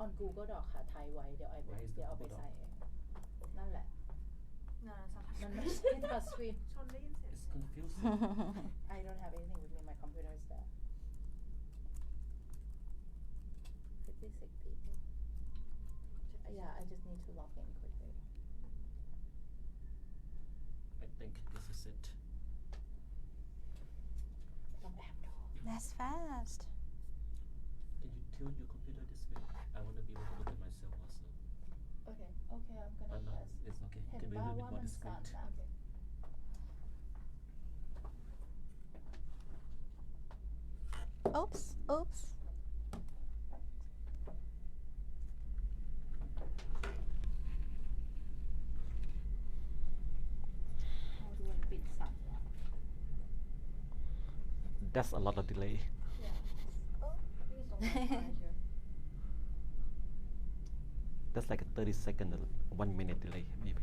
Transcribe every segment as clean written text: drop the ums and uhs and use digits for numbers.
on Google Doc ค่ะไทยไว้เดี๋ยวเอาไปใส่เองนั่นแหละมันไม่ใช่ touch screen It's confusing. I don't have anything with me my computer is there 56 people yeah I just need to log in quickly I think this is it. ต้องแอบดู That's fast. Can you tilt your computer this way? I want to be able to look at myself also. okay I'm gonna No, press it's okay. เห็น Can we ป่า a little ว่า bit more มันสั่น discreet? นะ Oops. how do I ปิดสั่นวะ That's a lot of delay. yeah please don't pressure That's like a 30-second, 1 minute delay, maybe.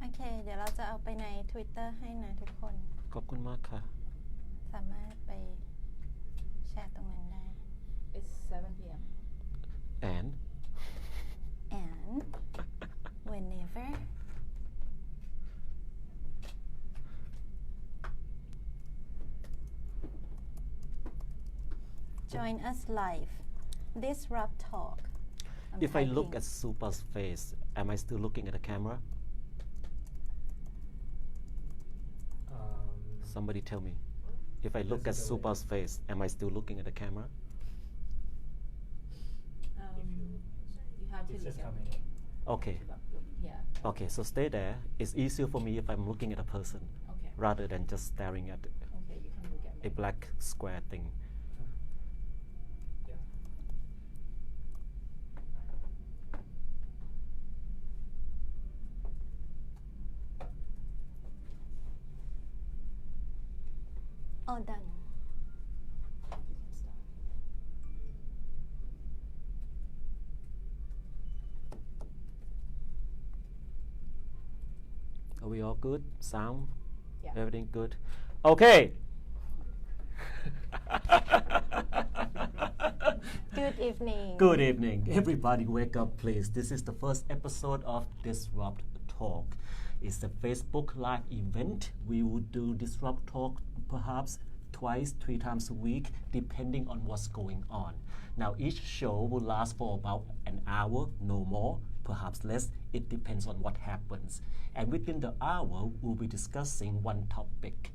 โอเค เดี๋ยวเราจะเอาไปใน Twitter ให้นะทุกคน ขอบคุณมากค่ะ สามารถไปแชร์ตรงนั้นได้ it's 7 p.m. And and whenever join us live Thisrupt talk if I look at Supa's face, am I still looking at the camera? Somebody tell me. If I look at Supa's face, am I still looking at the camera? You have to It's just look at coming. Okay. yeah Okay, so stay there. It's easier for me if I'm looking at a person okay rather than just staring at okay you can look at me a black square thing. Yeah. all done you can start Are we all good? Sound? yeah Everything good? Okay. good evening Good evening. Everybody wake up please. This is the first episode of Thisrupt Talk. It's a Facebook live event. We would do Thisrupt Talk perhaps twice, 3 times a week, depending on what's going on. Now, each show will last for about an hour, no more, perhaps less. It depends on what happens. And within the hour, we'll be discussing one topic,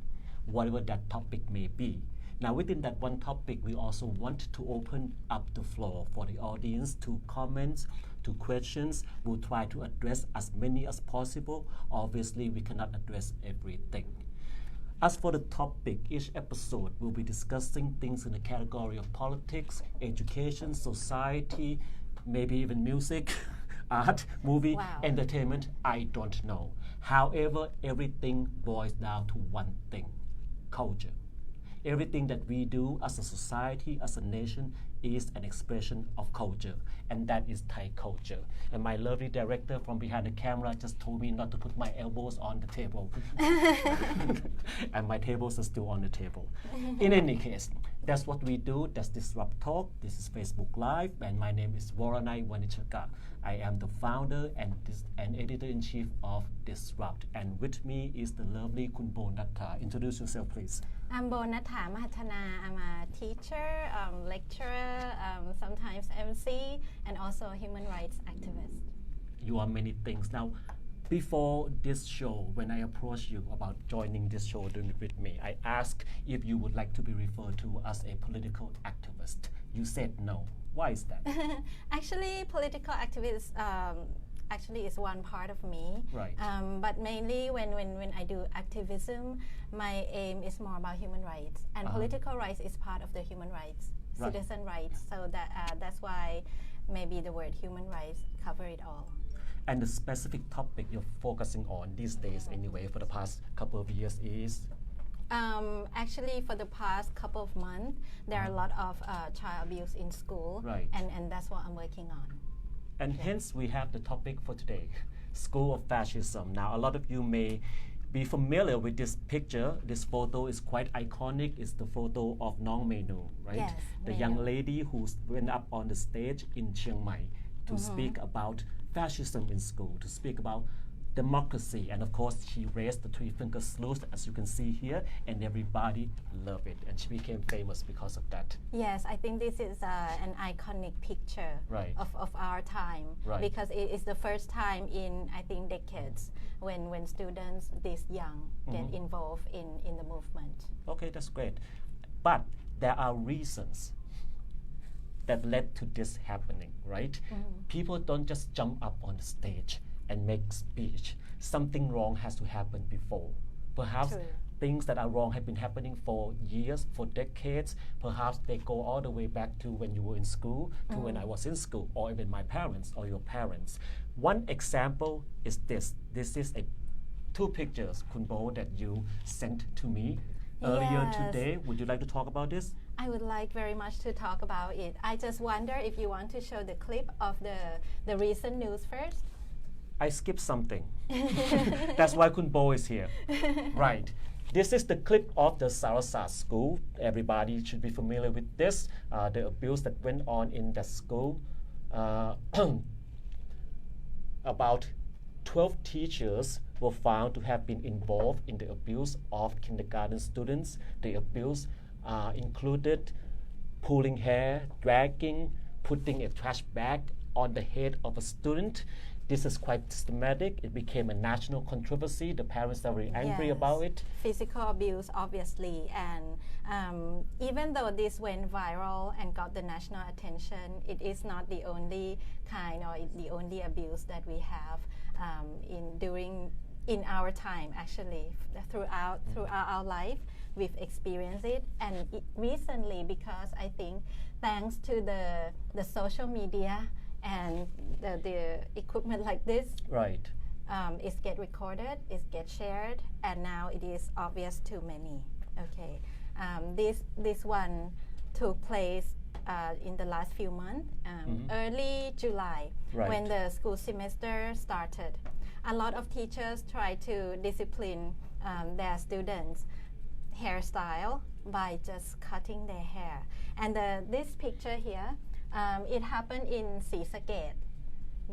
whatever that topic may be. Now, within that one topic, we also want to open up the floor for the audience to comments, to questions. We'll try to address as many as possible. Obviously, we cannot address everything. As for the topic, each episode will be discussing things in the category of politics, education, society, maybe even music, art, movie, Wow. entertainment, I don't know. However, everything boils down to one thing, culture. Everything that we do as a society, as a nation, is an expression of culture, and that is Thai culture. And my lovely director from behind the camera just told me not to put my elbows on the table. And my tables are still on the table. In any case, that's what we do. That's Thisrupt Talk. This is Facebook Live, and my name is Voranai Vanijaka. I am the founder and editor-in-chief of Thisrupt. And with me is the lovely Kunbo Nuttaa. Introduce yourself, please. I'm Nuttaa Mahattana. I'm a teacher, lecturer, sometimes MC, and also a human rights activist. You are many things. Now, before this show, when I approached you about joining this show, doing it with me, I asked if you would like to be referred to as a political activist. You said no. Why is that? Actually, political activist actually is one part of me. Right. But mainly when I do activism, my aim is more about human rights. And political rights is part of the human rights, Right. citizen rights. So that's why maybe the word human rights cover it all. And the specific topic you're focusing on these days anyway for the past couple of years is? Actually, for the past couple of months, there are a lot of child abuse in school. Right. And that's what I'm working on. And hence we have the topic for today, School of Fascism. Now, a lot of you may be familiar with this picture. This photo is quite iconic. It's the photo of Nong Menu, right? Yes, the Menu. young lady who went up on the stage in Chiang Mai to speak about fascism in school, to speak about democracy, and of course she raised the three finger salute as you can see here, and everybody loved it, and she became famous because of that. Yes, I think this is an iconic picture Right. of our time, Right. because it is the first time in, I think, decades when students this young get involved in the movement. Okay, that's great. But there are reasons that led to this happening, right? People don't just jump up on the stage and make speech. Something wrong has to happen before. Perhaps True. things that are wrong have been happening for years, for decades. Perhaps they go all the way back to when you were in school, to when I was in school, or even my parents or your parents. One example is this. This is two pictures, Kunbo, that you sent to me earlier Yes. today. Would you like to talk about this? I would like very much to talk about it. I just wonder if you want to show the clip of the recent news first. I skipped something. That's why Kunbo is here. Right. This is the clip of the Sarasat school. Everybody should be familiar with this. The abuse that went on in that school. About 12 teachers were found to have been involved in the abuse of kindergarten students. The abuse included pulling hair, dragging, putting a trash bag on the head of a student. This is quite systematic. It became a national controversy. The parents are very angry Yes. about it. Physical abuse, obviously, and even though this went viral and got the national attention, it is not the only kind or the only abuse that we have in our time. Actually, throughout our life, we've experienced it, and recently, because I think thanks to the social media and the equipment like this, Right. it get recorded, it get shared, and now it is obvious to many. Okay, this one took place in the last few months, early July, Right. when the school semester started. A lot of teachers try to discipline their students' hairstyle by just cutting their hair. And this picture here, it happened in Thisrupt.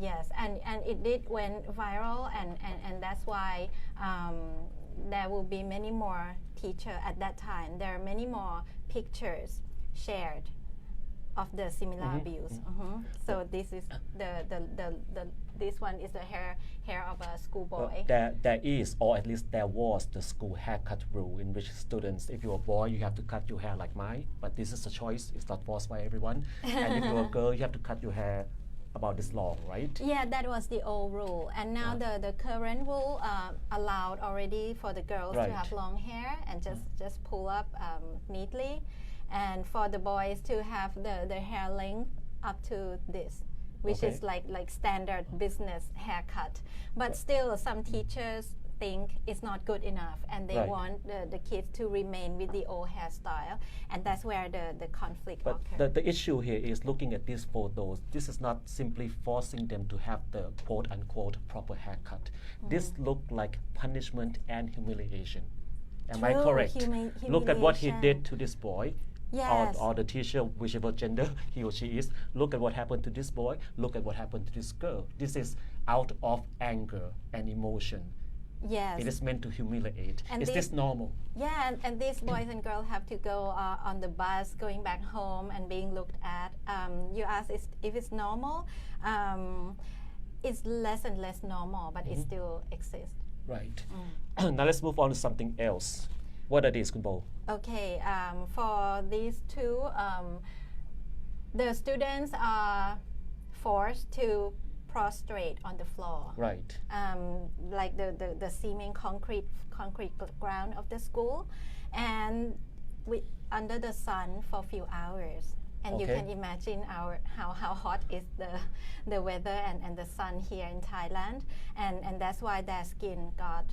Yes, and it did went viral, and that's why there will be many more teachers at that time. There are many more pictures shared of the similar abuse. So this is this one is the hair of a schoolboy. There is, or at least there was, the school haircut rule in which students, if you're a boy, you have to cut your hair like mine. But this is a choice. It's not forced by everyone. And if you're a girl, you have to cut your hair about this long, right? Yeah, that was the old rule, and now the current rule allowed already for the girls Right. to have long hair and just pull up neatly, and for the boys to have the hair length up to this, which Okay. is like standard business haircut. But still, some teachers think it's not good enough, and they Right. want the kids to remain with the old hairstyle, and that's where the conflict But occurs. the issue here is looking at these photos. This is not simply forcing them to have the quote-unquote proper haircut. This looked like punishment and humiliation. Am I True, correct? Look at what he humiliation. did to this boy. Yes. Or the teacher, whichever gender he or she is. Look at what happened to this boy. Look at what happened to this girl. This is out of anger and emotion. Yes. It is meant to humiliate. And Is this normal? Yeah, and these boys and girls have to go on the bus going back home and being looked at. You ask if it's normal. It's less and less normal, but it still exists. Right. Now let's move on to something else. What are these, Kunbo? Okay, for these two, the students are forced to prostrate on the floor. Right. Like the cement concrete ground of the school, and under the sun for a few hours. And you Okay. can imagine how hot is the weather and the sun here in Thailand, and that's why their skin got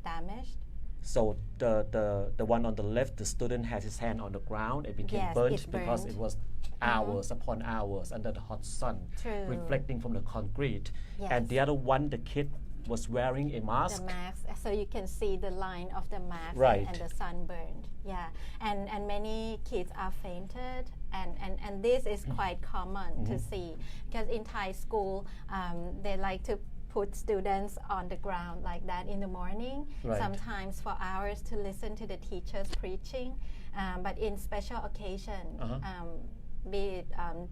damaged. So the one on the left, the student has his hand on the ground. It became Yes, burnt it's because burnt. it was hours upon hours under the hot sun, True. reflecting from the concrete. Yes. And the other one, the kid was wearing a mask. The mask, so you can see the line of the mask Right. and the sunburned. Yeah, and many kids are fainted, and this is quite common to see, because in Thai school they like to put students on the ground like that in the morning, Right. sometimes for hours to listen to the teachers preaching, but in special occasion, be it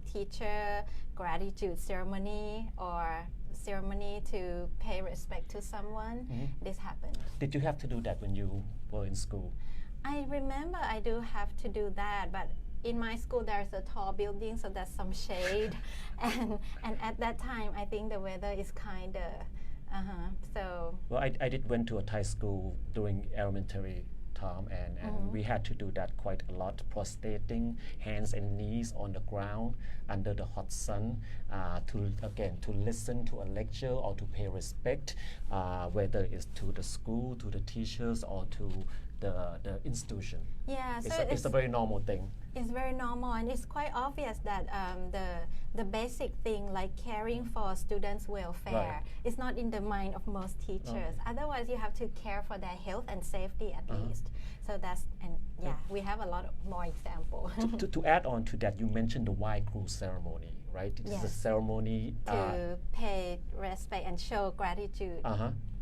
teacher gratitude ceremony or ceremony to pay respect to someone, this happened. Did you have to do that when you were in school? I remember I do have to do that, but in my school there's a tall building, so there's some shade, and at that time I think the weather is kind of so. Well, I did went to a Thai school during elementary time, and we had to do that quite a lot, prostrating hands and knees on the ground under the hot sun to listen to a lecture or to pay respect, whether it's to the school, to the teachers, or to the institution. Yeah, so it's a very normal thing. It's very normal, and it's quite obvious that the basic thing like caring for students' welfare is not in the mind of most teachers. Otherwise, you have to care for their health and safety at least. So that's, and we have a lot of more examples. to add on to that, you mentioned the white crew ceremony, right? It is a ceremony to pay respect and show gratitude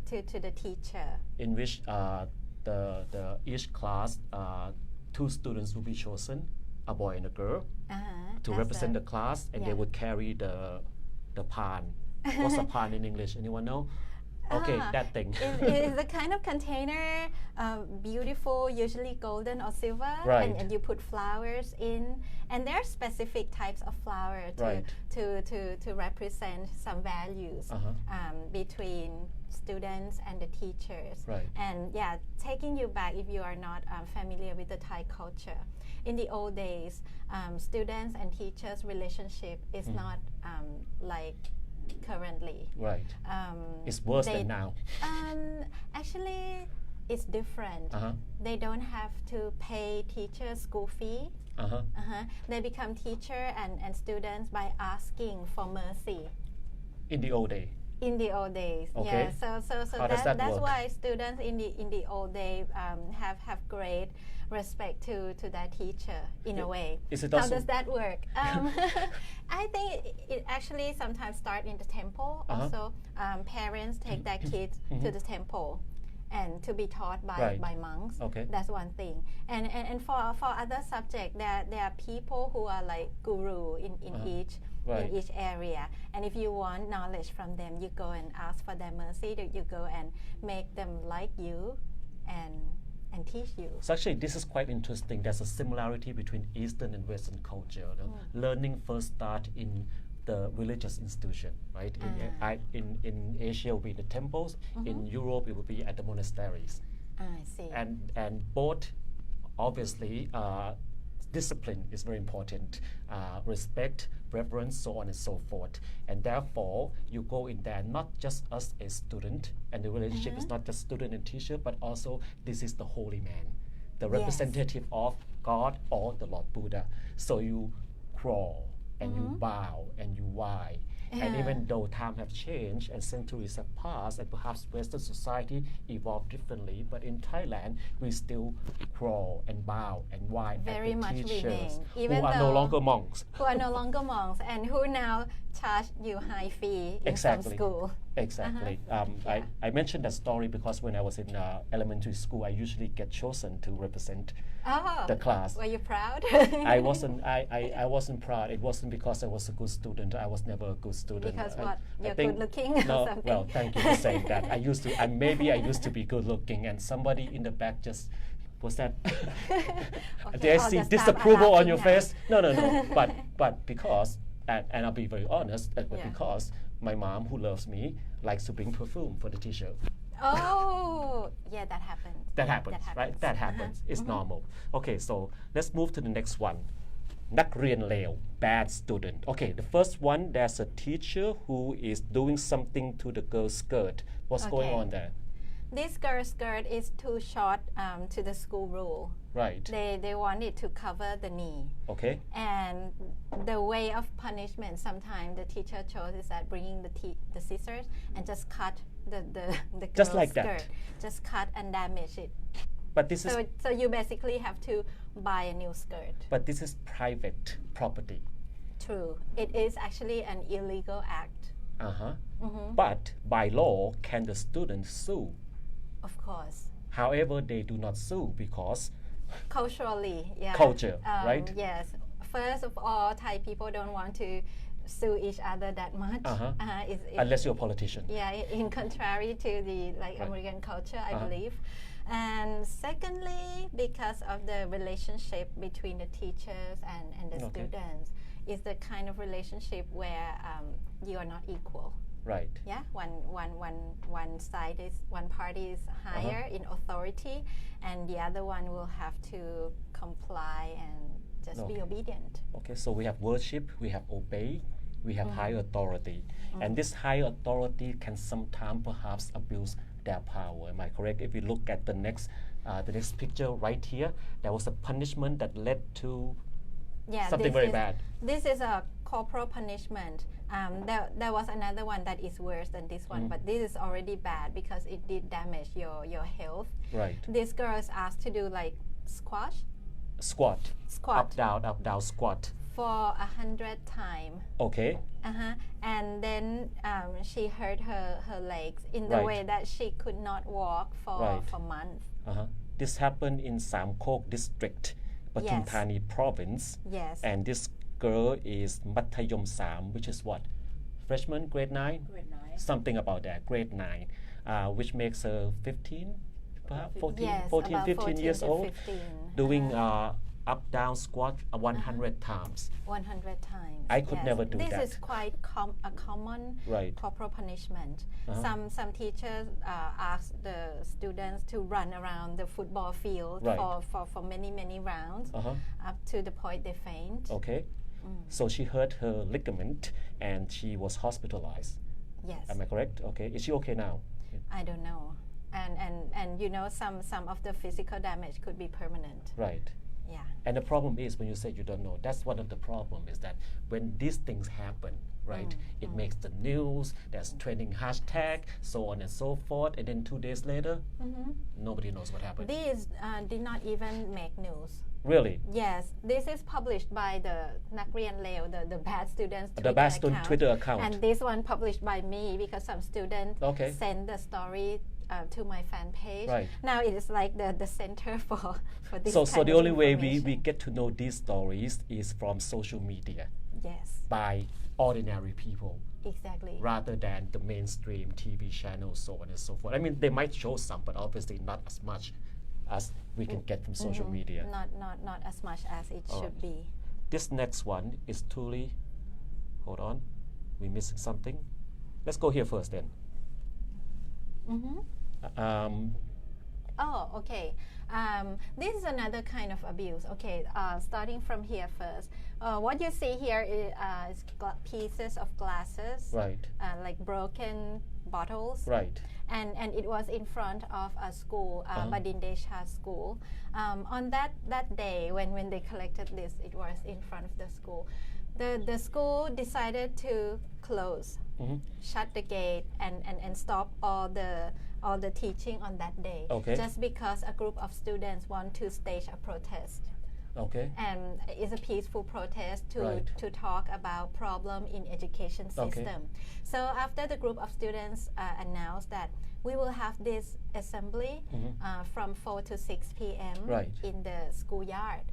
to the teacher, in which the each class 2 students will be chosen, a boy and a girl, to represent the class, and they would carry the pan. What's a pan in English? Anyone know? Okay, that thing. It is a kind of container, beautiful, usually golden or silver, Right. and you put flowers in, and there are specific types of flower to represent some values between students and the teachers. Right. And taking you back, if you are not familiar with the Thai culture, in the old days, students and teachers' relationship is not like currently. Right. It's worse than now. Actually, it's different. They don't have to pay teachers school fee. They become teacher and students by asking for mercy. In the old day. In the old days, Okay. So How does that that's work? why students in the old days have great respect to their teacher in a way. Is it How also does that work? I think it actually sometimes start in the temple. Also, parents take their kids to the temple and to be taught by monks. Okay. That's one thing. And for other subject, there are people who are like guru in each. Right. In each area, and if you want knowledge from them, you go and ask for their mercy. You go and make them like you and teach you. So actually, this is quite interesting. There's a similarity between Eastern and Western culture. Learning first start in the religious institution, right? In Asia, it will be the temples. In Europe, it will be at the monasteries. I see. And both, obviously, discipline is very important, respect, reverence, so on and so forth. And therefore, you go in there not just as a student, and the relationship is not just student and teacher, but also this is the holy man, the representative of God or the Lord Buddha. So you crawl and you bow and you whine. And even though time have changed and centuries have passed, and perhaps Western society evolved differently, but in Thailand we still crawl and bow and whine Very at the much teachers remain, even who are no though- longer monks. Who are no longer monks and who now charge you high fee in some school. Exactly. I mentioned that story because when I was in elementary school, I usually get chosen to represent the class. Were you proud? I wasn't proud. It wasn't because I was a good student. I was never a good student. Because I you're think- good looking or No, something? well, thank you for saying that. Maybe I used to be good looking, and somebody in the back just was that. Did I all see the staff are disapproval on your laughing face? No. But because, and I'll be very honest, because my mom, who loves me, likes to bring perfume for the teacher. Oh, yeah, that happens. That happens, right? That happens. It's normal. Okay, so let's move to the next one. นักเรียนเลว bad student. Okay, the first one, there's a teacher who is doing something to the girl's skirt. What's going Okay. on there? This girl's skirt is too short to the school rule. Right. They want it to cover the knee. Okay. And the way of punishment, sometimes the teacher chose is that bringing the scissors and just cut the Just girl's like skirt. that. Just cut and damage it. But this is So you basically have to buy a new skirt. but this is private property. True. It is actually an illegal act. Uh-huh. Mm-hmm. But by law, can the student sue? Of course. However, they do not sue because Culturally, yeah. Culture, right? Yes. First of all, Thai people don't want to sue each other that much. Uh-huh. It's unless you're a politician. Yeah, in contrary to the Right. American culture, I Uh-huh. believe. And secondly, because of the relationship between the teachers and the Okay. students, is the kind of relationship where you are not equal. Right. Yeah, one party is higher in authority, and the other one will have to comply and just be Okay. obedient. Okay, so we have worship, we have obey, we have high authority. And this high authority can sometimes perhaps abuse their power. Am I correct? If we look at the next picture right here, there was a punishment that led to Yeah, something very bad. This is a corporal punishment. There was another one that is worse than this one, but this is already bad because it did damage your health. Right. This girl is asked to do like Squat. squat Up, down, squat. for 100 times. Okay. And then she hurt her legs in the Right. way that she could not walk Right. for months. This happened in Samkok district, Pathum Yes. Thani province. Yes. And this girl is Mathayom 3, which is what? Freshman, grade 9? Grade 9. Something about that, grade 9, which makes her 15, perhaps 14, Yes, 14 about 15 years 14 to old, 15. doing up-down squat 100 times. 100 times. I could yes. never do this that. This is quite a common Right. corporal punishment. Some teachers ask the students to run around the football field Right. for many rounds up to the point they faint. Okay. So she hurt her ligament and she was hospitalized. Yes. Am I correct? Okay. Is she okay now? I don't know. And you know some of the physical damage could be permanent. Right. Yeah. And the problem is when you say you don't know, that's one of the problems is that when these things happen, right, it makes the news, there's trending hashtag, so on and so forth, and then 2 days later, nobody knows what happened. These did not even make news. Really? Yes, this is published by the นักเรียนเลว the bad students The bad student Twitter account. and this one published by me because some student Okay. sent the story to my fan page. Right. Now it is like the center for this So kind the of only way we information. get to know these stories is from social media Yes, by ordinary people exactly. rather than the mainstream TV channels, so on and so forth. I mean, they might show some, but obviously not as much as we can get from social media. Not as much as it should be. This next one is truly, hold on, we're missing something. Let's go here first then. Oh, okay. This is another kind of abuse. Okay, starting from here first. What you see here is pieces of glasses, Right. like broken bottles. Right. And it was in front of a school, Badindesha school. On that day when they collected this, it was in front of the school. The school decided to close, shut the gate, and stop all the teaching on that day. Okay. Just because a group of students want to stage a protest. Okay. And it's a peaceful protest Right. to talk about problem in education system. So after the group of students announced that we will have this assembly from 4 to 6 p.m. Right. in the schoolyard.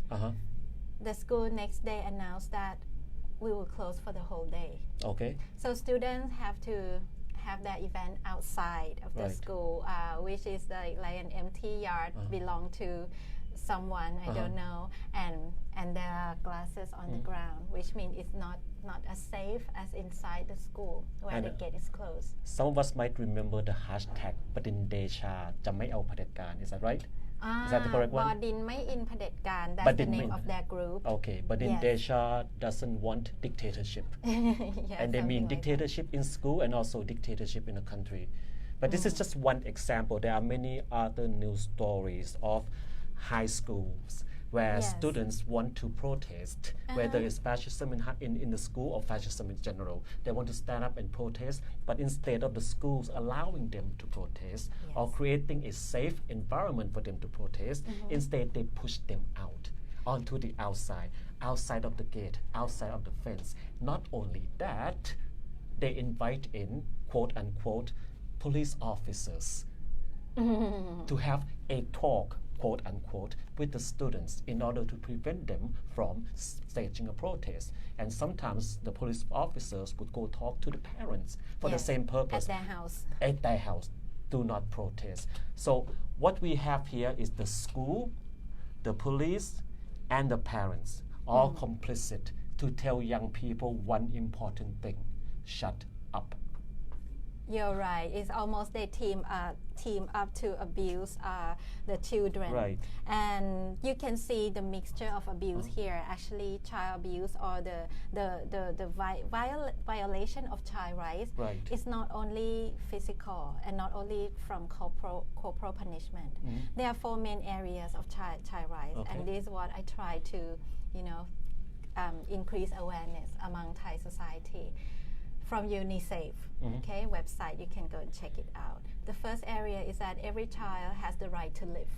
The school next day announced that we will close for the whole day. Okay. So students have to have their event outside of the Right. school, which is like an empty yard belong to someone I don't know, and there are glasses on the ground, which means it's not as safe as inside the school where the gate is closed. Some of us might remember the hashtag ประเด็นเดชาจะไม่เอาเผด็จการ Is that right? Is that the correct one? บดินไม่อินเผด็จการ that's the Badin nameไม่ of their group. Okay, but in Yes. Desha doesn't want dictatorship. Yeah, And they mean something like that. dictatorship in school and also dictatorship in the country. But this is just one example. There are many other news stories of high schools where Yes. students want to protest, whether it's fascism in the school or fascism in general. They want to stand up and protest, but instead of the schools allowing them to protest or Yes. creating a safe environment for them to protest, instead they push them out onto the outside of the gate, outside of the fence. Not only that, they invite in, quote unquote, police officers to have a talk, quote unquote, with the students in order to prevent them from staging a protest. And sometimes the police officers would go talk to the parents for the Yes, same purpose. at their house. At their house. Do not protest. So what we have here is the school, the police, and the parents all complicit to tell young people one important thing: shut up. You're right. It's almost they team up to abuse the children. Right. And you can see the mixture of abuse here. Actually, child abuse or the violation of child rights Right. is not only physical and not only from corporal punishment. There are 4 main areas of child rights, Okay. and this is what I try to, increase awareness among Thai society. From UNICEF, okay, website, you can go and check it out. The first area is that every child has the right to live.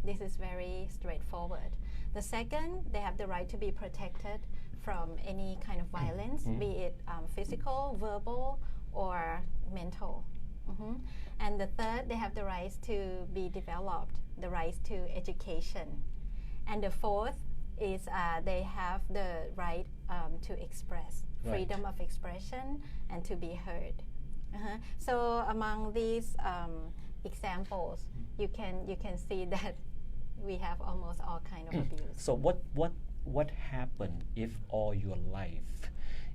This is very straightforward. The second, they have the right to be protected from any kind of violence, be it physical, verbal, or mental. And the third, they have the rights to be developed, the rights to education. And the fourth is they have the right to express, freedom of expression, and to be heard. So among these examples, you can see that we have almost all kind of abuse. So what happened if all your life,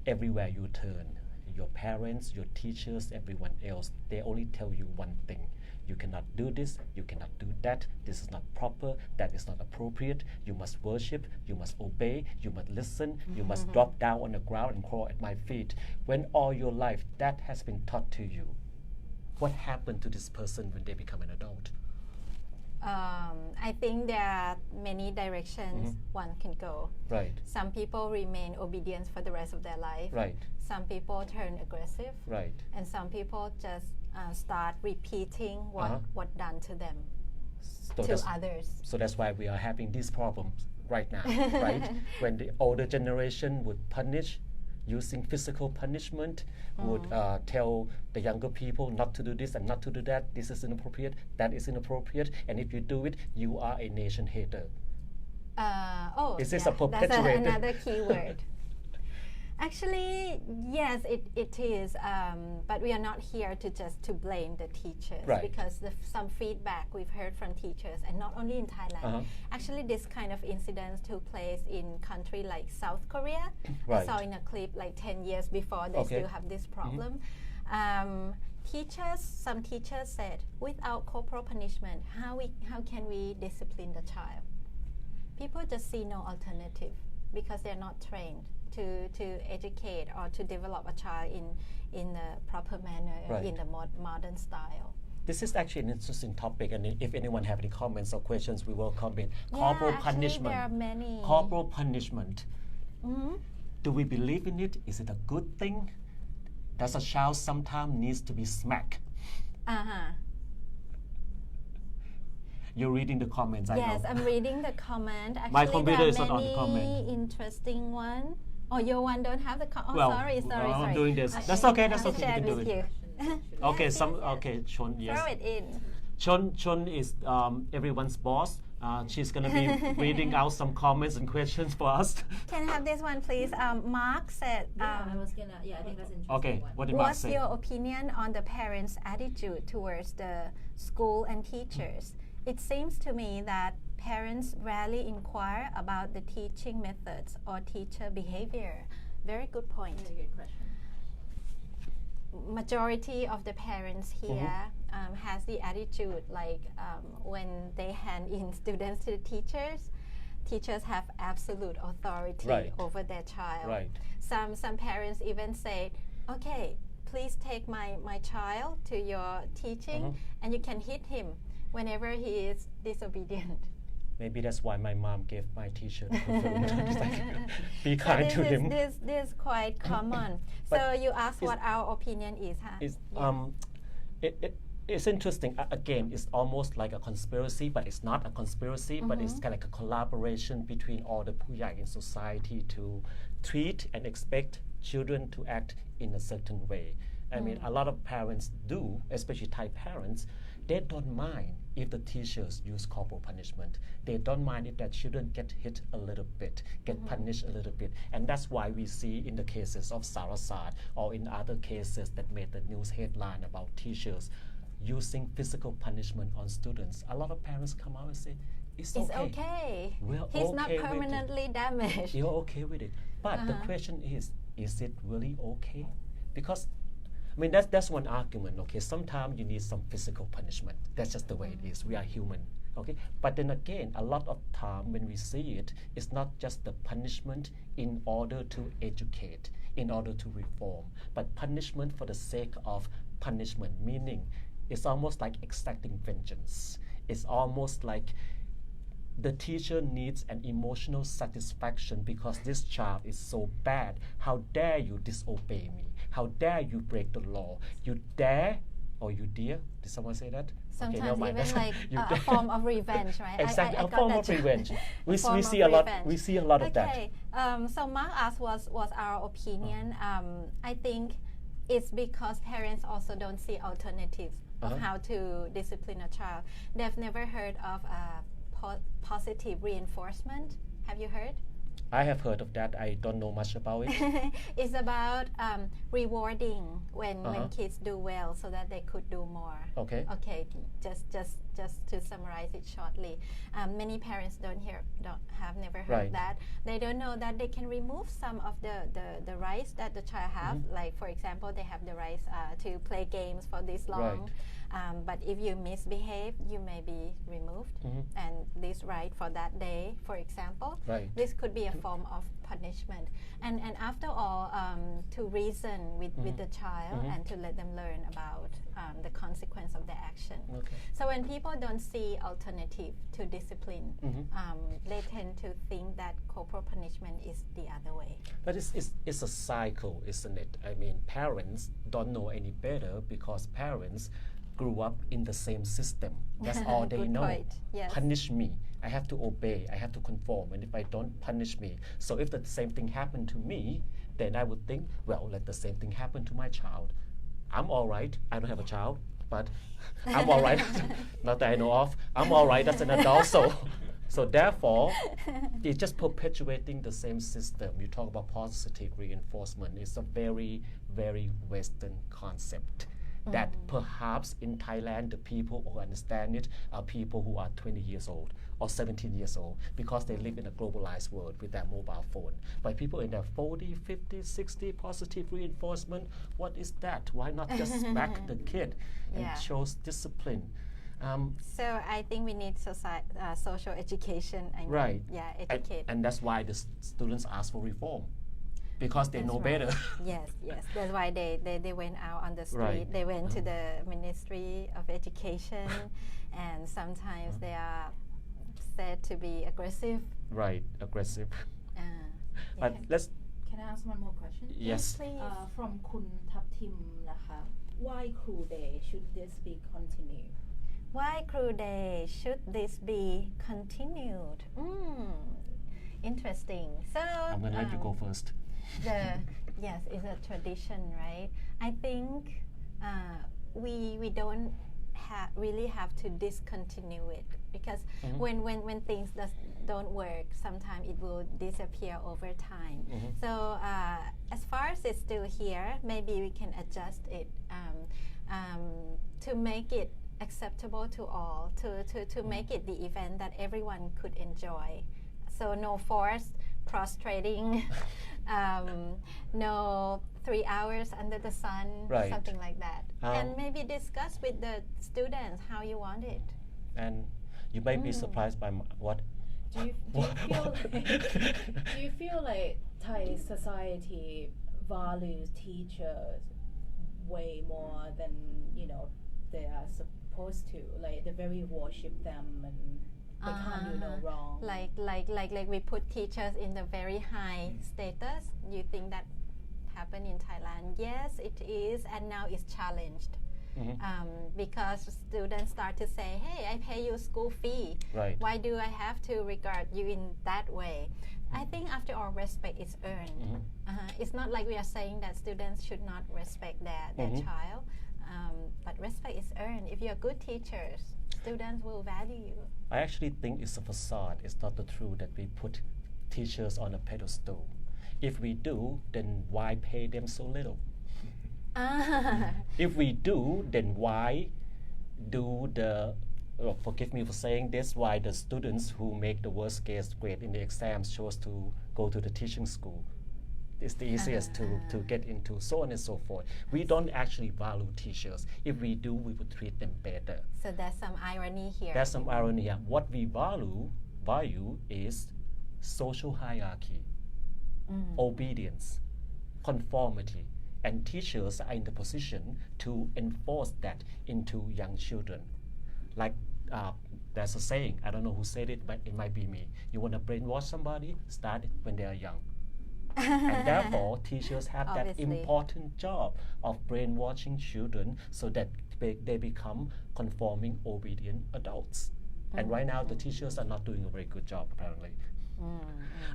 everywhere you turn, your parents, your teachers, everyone else, they only tell you one thing: you cannot do this, you cannot do that, this is not proper, that is not appropriate, you must worship, you must obey, you must listen, you must drop down on the ground and crawl at my feet. When all your life that has been taught to you, what happened to this person when they become an adult? I think there are many directions one can go. Right. Some people remain obedient for the rest of their life. Right. Some people turn aggressive. Right. And some people just start repeating what done to them, So to that's, others. so that's why we are having these problems right now, right? When the older generation would punish using physical punishment, would tell the younger people not to do this and not to do that. This is inappropriate, that is inappropriate, and if you do it, you are a nation hater. Is this a perpetuated? That's another key word. Actually, yes, it is. But we are not here to blame the teachers, Right. because some feedback we've heard from teachers, and not only in Thailand. Actually, this kind of incidents took place in country like South Korea. Right. I saw in a clip like 10 years before they still have this problem. Some teachers said, without corporal punishment, how can we discipline the child? People just see no alternative because they're not trained to educate or to develop a child in a proper manner, Right. in the modern style. This is actually an interesting topic, and if anyone have any comments or questions, we welcome it. Yeah, Corporal actually, punishment. there are many. Corporal punishment. Do we believe in it? Is it a good thing? Does a child sometimes needs to be smacked? You're reading the comments, I Yes, know. I'm reading the comment. Actually, My computer there is are not on the comment. many interesting one. Oh, your one don't have the comment. Oh, Well, sorry. I'm doing this. That's okay, that's I'll okay, you share can do with it. you. Okay, Yes, some yes, yes. okay, Chon, yes. Throw it in. Chon is everyone's boss. She's gonna be reading out some comments and questions for us. Can I have this one, please? Mark said, I was gonna. I think that's interesting. Okay, what did Mark what's say? your opinion on the parents' attitude towards the school and teachers? It seems to me that parents rarely inquire about the teaching methods or teacher behavior. Very good point. Very good question. Majority of the parents here has the attitude like when they hand in students to the teachers have absolute authority Right. over their child. Right. Some parents even say, okay, please take my child to your teaching and you can hit him whenever he is disobedient. Maybe that's why my mom gave my teacher the perfume. It's like, be kind to him. This is quite common. So you asked what our opinion is, huh? It's interesting. Again, it's almost like a conspiracy, but it's not a conspiracy, but it's kind of like a collaboration between all the puyai in society to treat and expect children to act in a certain way. I mean, a lot of parents do, especially Thai parents, they don't mind if the teachers use corporal punishment. They don't mind if their children get hit a little bit, get punished a little bit. And that's why we see in the cases of Sarasat or in other cases that made the news headline about teachers using physical punishment on students. A lot of parents come out and say, it's okay. He's not permanently damaged. You're okay with it. But the question is it really okay? Because I mean, that's one argument, okay? Sometimes you need some physical punishment. That's just the way it is. We are human, okay? But then again, a lot of time when we see it, it's not just the punishment in order to educate, in order to reform, but punishment for the sake of punishment, meaning it's almost like exacting vengeance. It's almost like the teacher needs an emotional satisfaction because this child is so bad. How dare you disobey me? How dare you break the law? You dare, or you dare? Did someone say that? Sometimes even like a form of revenge, right? Exactly, a form of revenge. We see a lot of that. Okay, so Mark asked was our opinion. I think it's because parents also don't see alternatives of how to discipline a child. They've never heard of positive reinforcement. Have you heard? I have heard of that. I don't know much about it. It's about rewarding when kids do well, so that they could do more. Okay. Okay. Just to summarize it shortly, many parents have never heard that. They don't know that they can remove some of the rights that the child have. Like for example, they have the rights to play games for this long. But if you misbehave, you may be removed, and this right for that day, for example, this could be a form of punishment. And after all, to reason with the child and to let them learn about the consequence of their action. Okay. So when people don't see alternative to discipline, they tend to think that corporal punishment is the other way. But it's a cycle, isn't it? I mean, parents don't know any better because parents grew up in the same system. That's all they know. Yes. Punish me. I have to obey. I have to conform. And if I don't, punish me. So if the same thing happened to me, then I would think, well, let the same thing happen to my child. I'm all right. I don't have a child, but I'm all right. Not that I know of. I'm all right as an adult. So therefore, it's just perpetuating the same system. You talk about positive reinforcement. It's a very, very Western concept. That perhaps in Thailand, the people who understand it are people who are 20 years old or 17 years old because they live in a globalized world with their mobile phone. But people in their 40, 50, 60, positive reinforcement, what is that? Why not just smack the kid and show discipline? So I think we need social education. Educate. And that's why the students ask for reform. Because they know better. Yes. That's why they went out on the street. They went to the Ministry of Education, and sometimes they are said to be aggressive. Right, aggressive. But Can I ask one more question? Yes. Please. From Kun Thaptimนะคะ. Why Crew Day should this be continued? Why Crew Day should this be continued? Interesting. So I'm going to let you go first. Yes, it's a tradition, right? I think we don't really have to discontinue it because when things don't work, sometimes it will disappear over time. So as far as it's still here, maybe we can adjust it to make it acceptable to all, to make it the event that everyone could enjoy. So no forced prostrating, no 3 hours under the sun, something like that. And maybe discuss with the students how you want it. And you might be surprised by what? Do you feel like Thai society values teachers way more than they are supposed to? Like they very worship them and they can't do no wrong. Like we put teachers in the very high status. You think that happened in Thailand? Yes, it is, and now it's challenged. Because students start to say, hey, I pay you school fee. Right. Why do I have to regard you in that way? I think after all, respect is earned. It's not like we are saying that students should not respect their child, but respect is earned. If you're good teachers, students will value you. I actually think it's a facade. It's not the truth that we put teachers on a pedestal. If we do, then why pay them so little? If we do, then why do forgive me for saying this, why the students who make the worst case grade in the exams chose to go to the teaching school? It's the easiest to get into, so on and so forth. We don't actually value teachers. If we do, we would treat them better. So there's some irony here. There's some irony here. What we value is social hierarchy, obedience, conformity. And teachers are in the position to enforce that into young children. Like there's a saying, I don't know who said it, but it might be me. You want to brainwash somebody, start it when they are young. And therefore, teachers have that important job of brainwashing children so that they become conforming, obedient adults. And right now, the teachers are not doing a very good job, apparently.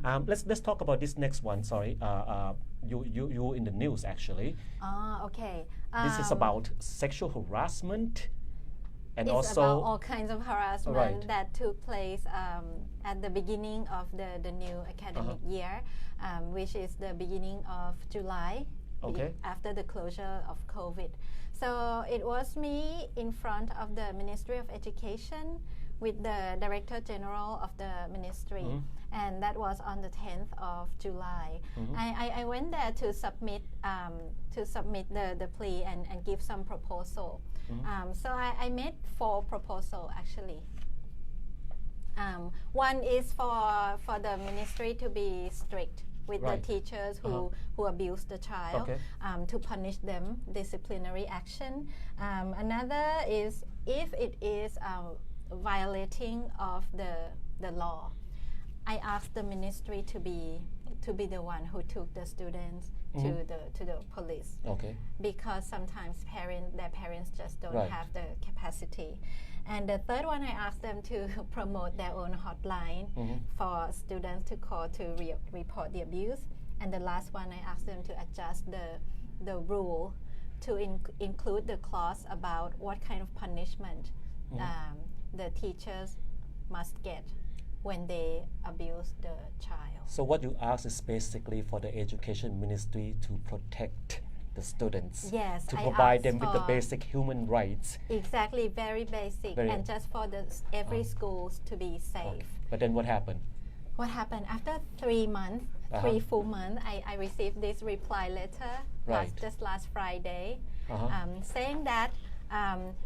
Let's talk about this next one. Sorry, you in the news actually. Okay. This is about sexual harassment, and it's also about all kinds of harassment right. that took place at the beginning of the new academic year, which is the beginning of July, after the closure of COVID. So it was me in front of the Ministry of Education with the Director General of the Ministry, and that was on the 10th of July. I went there to submit the plea and give some proposal. So I made 4 proposals actually. One is for the ministry to be strict with the teachers who abuse the child, to punish them, disciplinary action. Another is if it is violating of the law, I asked the ministry to be the one who took the students to the police, because sometimes their parents just don't have the capacity. And the third one, I asked them to promote their own hotline for students to call to report the abuse. And the last one, I asked them to adjust the rule to include the clause about what kind of punishment the teachers must get when they abuse the child. So what you ask is basically for the education ministry to protect the students, yes, to provide them with the basic human rights. Exactly, very basic, and just for every schools to be safe. But then what happened? What happened after 3 months, 3 full months, I received this reply letter just last Friday, saying that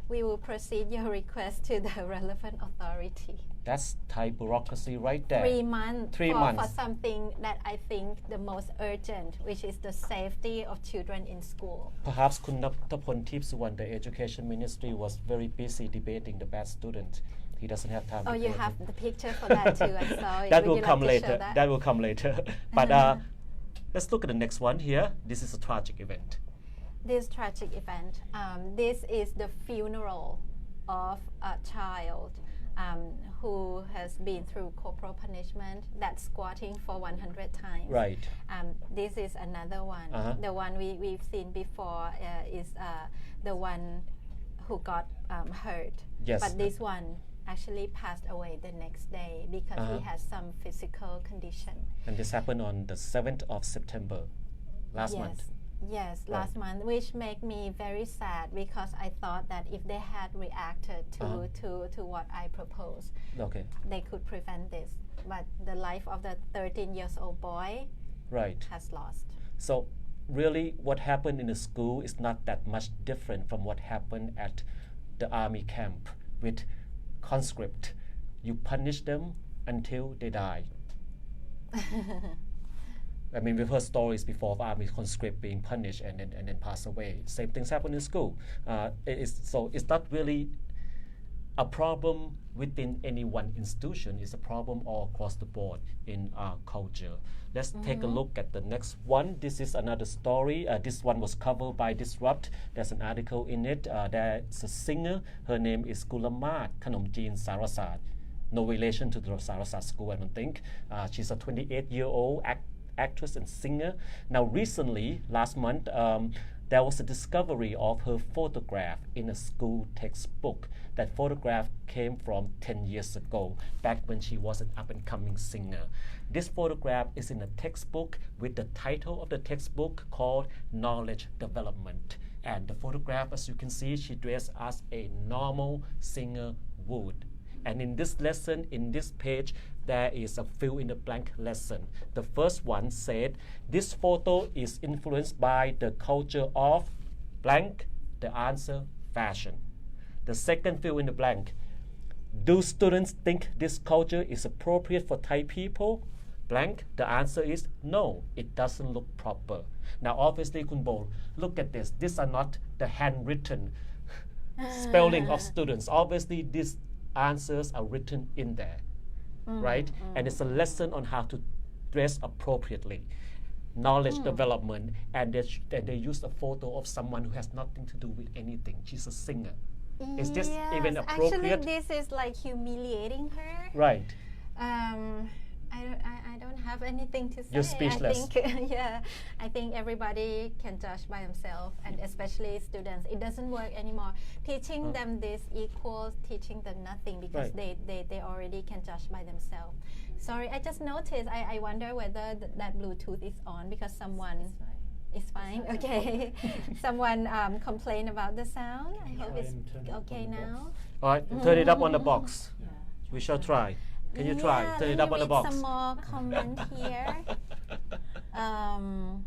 we will proceed your request to the relevant authority. That's Thai bureaucracy right there. 3 months. 3 months. For something that I think the most urgent, which is the safety of children in school. Perhaps Kunnapthapol Tipsuwan, the education ministry, was very busy debating the bad student. He doesn't have time. Oh, you have the picture for that too. I saw it. That will come later. That will come later. But let's look at the next one here. This is a tragic event. This tragic event. This is the funeral of a child who has been through corporal punishment, that's squatting for 100 times. Right. This is another one. The one we've seen before is the one who got hurt. Yes. But this one actually passed away the next day because he has some physical condition. And this happened on the 7th of September, last month. Yes, last month, which made me very sad because I thought that if they had reacted to what I proposed, they could prevent this. But the life of the 13-year-old boy has lost. So really what happened in the school is not that much different from what happened at the army camp with conscript. You punish them until they die. I mean, we've heard stories before of army conscript being punished and then pass away. Same things happen in school. So it's not really a problem within any one institution is a problem all across the board in our culture. Let's take a look at the next one. This is another story. This one was covered by Thisrupt. There's an article in it. There's a singer. Her name is Gulamat Khanomjeen Sarasat. No relation to the Sarasat school, I don't think. She's a 28-year-old actress and singer. Now, recently, last month, there was a discovery of her photograph in a school textbook. That photograph came from 10 years ago, back when she was an up-and-coming singer. This photograph is in a textbook with the title of the textbook called Knowledge Development. And the photograph, as you can see, she dressed as a normal singer would. And in this lesson, in this page, there is a fill-in-the-blank lesson. The first one said, this photo is influenced by the culture of blank, the answer, fashion. The second fill-in-the-blank, do students think this culture is appropriate for Thai people? Blank, the answer is no, it doesn't look proper. Now obviously, Kunbol, look at this. These are not the handwritten spelling of students. Obviously, these answers are written in there, right? And it's a lesson on how to dress appropriately. Knowledge development, and they use a photo of someone who has nothing to do with anything. She's a singer. Is this even appropriate? Actually, this is like humiliating her. Right. I don't have anything to say. You're speechless. I think, I think everybody can judge by themselves, and especially students. It doesn't work anymore. Teaching them this equals teaching them nothing, because they already can judge by themselves. Sorry, I just noticed. I wonder whether that Bluetooth is on, because someone... It's fine. Okay. Someone complained about the sound. I hope it's okay now. All right, turn it up on the box. We shall try. Can you try? Turn it up on the box. Some more comment here. Kun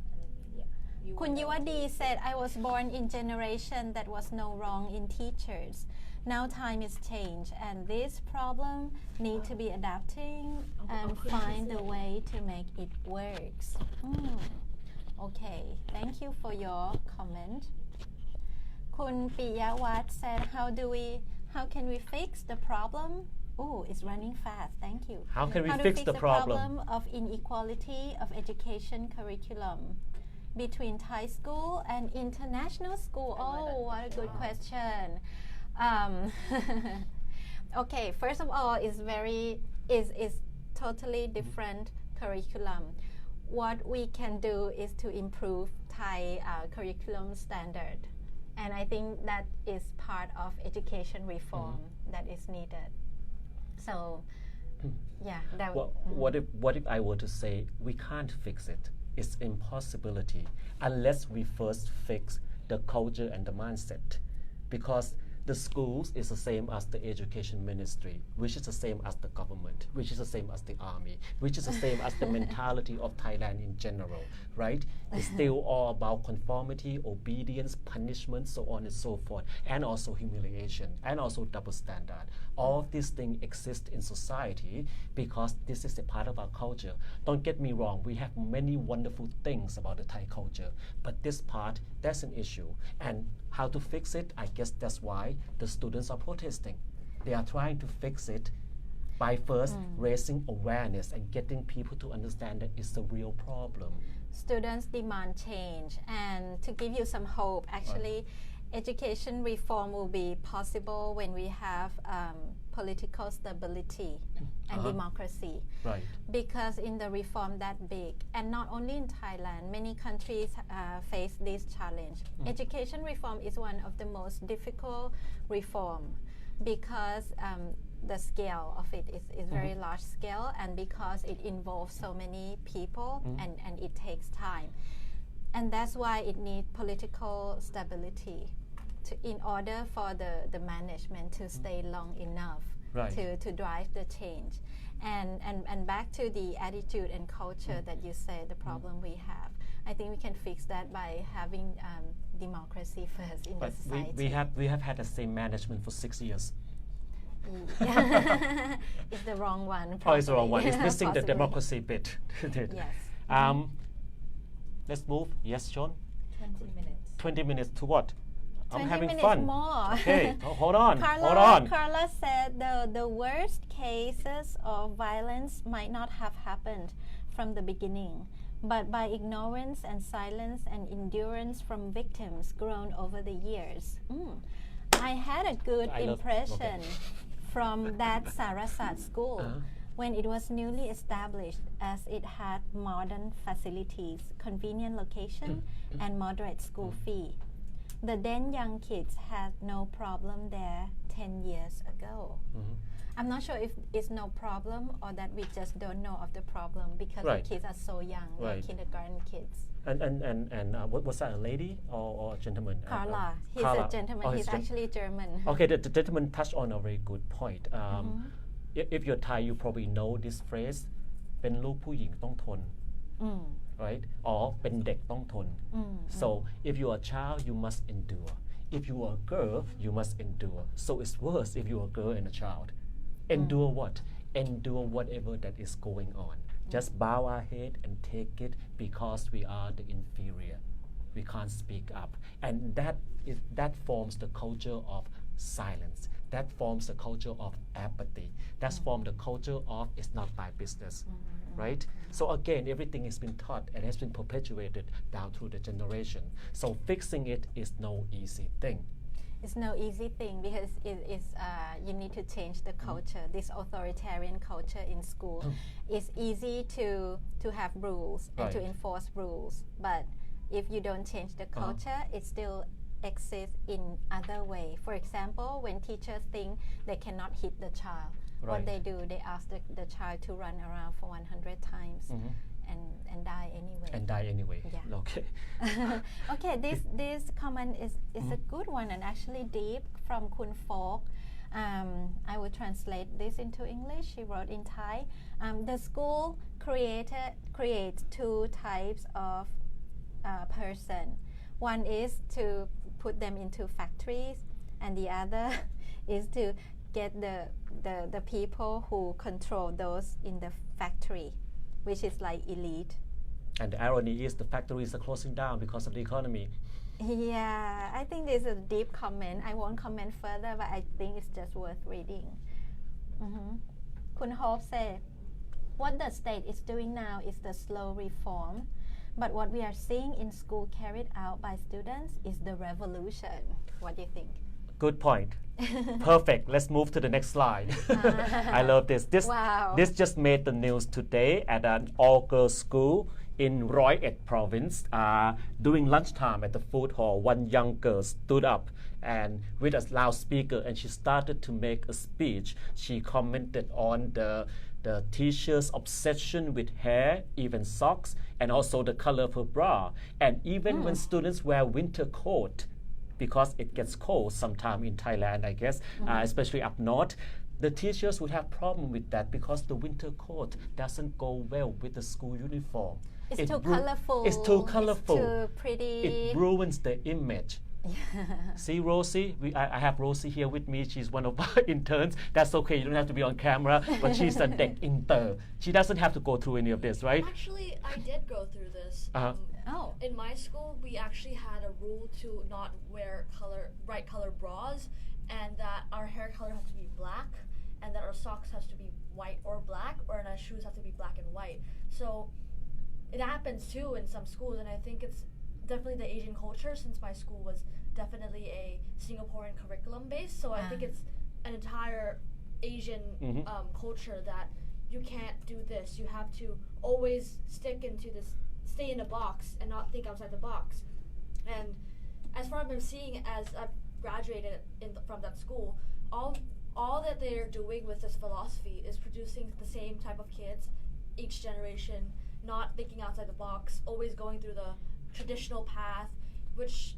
Yuwadi said, I was born in generation that was no wrong in teachers. Now time is changed, and this problem need to be adapting and find a way to make it works. Okay, thank you for your comment. Kun Piyawat said, how can we fix the problem? Oh, it's running fast, thank you. How can we fix the problem of inequality of education curriculum between Thai school and international school? Oh, what a good question. Okay, first of all, it's totally different curriculum. What we can do is to improve Thai curriculum standard, and I think that is part of education reform that is needed. So, yeah. What if I were to say we can't fix it? It's impossibility unless we first fix the culture and the mindset, because the schools is the same as the education ministry, which is the same as the government, which is the same as the army, which is the same as the mentality of Thailand in general, right? It's still all about conformity, obedience, punishment, so on and so forth, and also humiliation, and also double standard. All of these things exist in society because this is a part of our culture. Don't get me wrong, we have many wonderful things about the Thai culture, but this part, that's an issue. And how to fix it, I guess that's why the students are protesting. They are trying to fix it by first raising awareness and getting people to understand that it's a real problem. Students demand change, and to give you some hope, actually, education reform will be possible when we have political stability and democracy. Right. Because in the reform that big, and not only in Thailand, many countries face this challenge. Education reform is one of the most difficult reform, because the scale of it is very large scale, and because it involves so many people and it takes time. And that's why it needs political stability in order for the management to stay long enough to drive the change. And back to the attitude and culture that you said, the problem we have. I think we can fix that by having democracy first in the society. We have had the same management for 6 years. It's the wrong one. Oh, it's the wrong one. It's missing the democracy bit. Yes. Let's move. Yes, Sean? 20 minutes. 20 minutes to what? I'm 20 having minutes fun. more. Okay, hold on, hold on. Carla said the worst cases of violence might not have happened from the beginning, but by ignorance and silence and endurance from victims grown over the years. I had a good impression from that Sarasat school when it was newly established, as it had modern facilities, convenient location, and moderate school fee. The then young kids had no problem there 10 years ago. I'm not sure if it's no problem or that we just don't know of the problem because the kids are so young, they're kindergarten kids. And what was that, a lady or a gentleman? Carla. He's Carla. a gentleman. Oh, he's actually German. Okay, the gentleman touched on a very good point. If you're Thai, you probably know this phrase, เป็นลูกผู้หญิงต้องทน right? Or เป็นเด็กต้องทน So if you are a child, you must endure. If you are a girl, you must endure. So it's worse if you are a girl and a child. Endure what? Endure whatever that is going on. Just bow our head and take it because we are the inferior. We can't speak up. And that forms the culture of silence. That forms the culture of apathy. That forms the culture of it's not my business. Right? So again, everything has been taught and has been perpetuated down through the generation. So fixing it is no easy thing. It's no easy thing because you need to change the culture, this authoritarian culture in school. It's easy to have rules and to enforce rules, but if you don't change the culture, it still exists in other way. For example, when teachers think they cannot hit the child, what they do, they ask the child to run around for 100 times. And die anyway. And die anyway. Yeah. Okay. Okay. This comment is a good one and actually deep from Kun Folk. I will translate this into English. She wrote in Thai. The school creates two types of person. One is to put them into factories, and the other is to get the people who control those in the factory, which is like elite. And the irony is the factories are closing down because of the economy. Yeah, I think this is a deep comment. I won't comment further, but I think it's just worth reading. Kun Hope said, what the state is doing now is the slow reform, but what we are seeing in school carried out by students is the revolution. What do you think? Good point. Perfect. Let's move to the next slide. I love this. This just made the news today at an all-girls school in Rote province. During lunchtime at the food hall, one young girl stood up and with a loudspeaker, and she started to make a speech. She commented on the teacher's obsession with hair, even socks, and also the color of her bra. And even when students wear winter coat, because it gets cold sometime in Thailand, I guess, especially up north, the teachers would have problem with that because the winter coat doesn't go well with the school uniform. It's too colorful. It's too colorful. It's too pretty. It ruins the image. See Rosie? I have Rosie here with me. She's one of our interns. That's okay. You don't have to be on camera. But she's a deck inter. She doesn't have to go through any of this, right? Actually, I did go through this. In my school, we actually had a rule to not wear bright color bras, and that our hair color has to be black, and that our socks has to be white or black, and our shoes have to be black and white. So it happens too in some schools, and I think it's definitely the Asian culture, since my school was definitely a Singaporean curriculum based. So I think it's an entire Asian culture that you can't do this. You have to always stay in a box and not think outside the box. And as far as I'm seeing, as I've graduated from that school, all that they're doing with this philosophy is producing the same type of kids each generation, not thinking outside the box, always going through the traditional path, which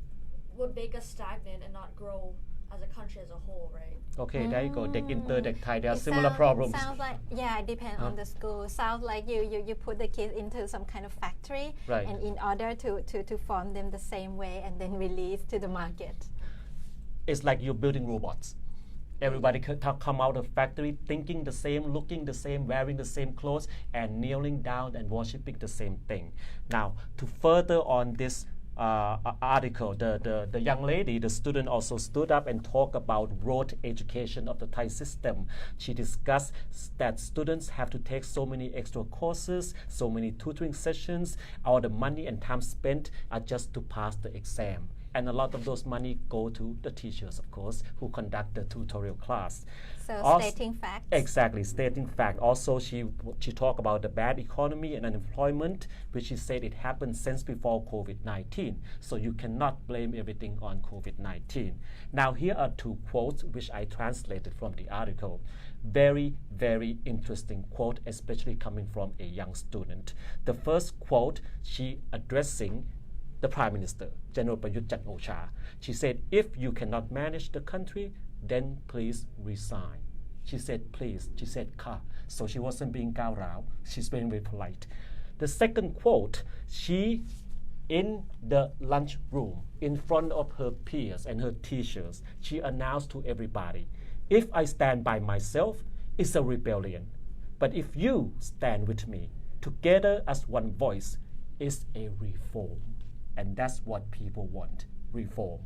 would make us stagnant and not grow as a country as a whole, right? Okay, there you go. Tek Inter, Tek Thai, there are similar problems. Sounds like, it depends on the school. Sounds like you put the kids into some kind of factory, and in order to form them the same way and then release to the market. It's like you're building robots. Everybody come out of factory thinking the same, looking the same, wearing the same clothes, and kneeling down and worshipping the same thing. Now, to further on this article, the young lady, the student also stood up and talked about rote education of the Thai system. She discussed that students have to take so many extra courses, so many tutoring sessions, all the money and time spent are just to pass the exam. And a lot of those money go to the teachers, of course, who conduct the tutorial class. So stating facts. Exactly, stating fact. Also, she talked about the bad economy and unemployment, which she said it happened since before COVID-19. So you cannot blame everything on COVID-19. Now, here are two quotes which I translated from the article. Very, very interesting quote, especially coming from a young student. The first quote, she addressing the Prime Minister, General Prayut Chan-o-cha. She said, if you cannot manage the country, then please resign. She said, please. She said, ka. So she wasn't being gao rao. She's being very polite. The second quote, she, in the lunchroom, in front of her peers and her teachers, she announced to everybody, if I stand by myself, it's a rebellion. But if you stand with me, together as one voice, it's a reform. And that's what people want, reform.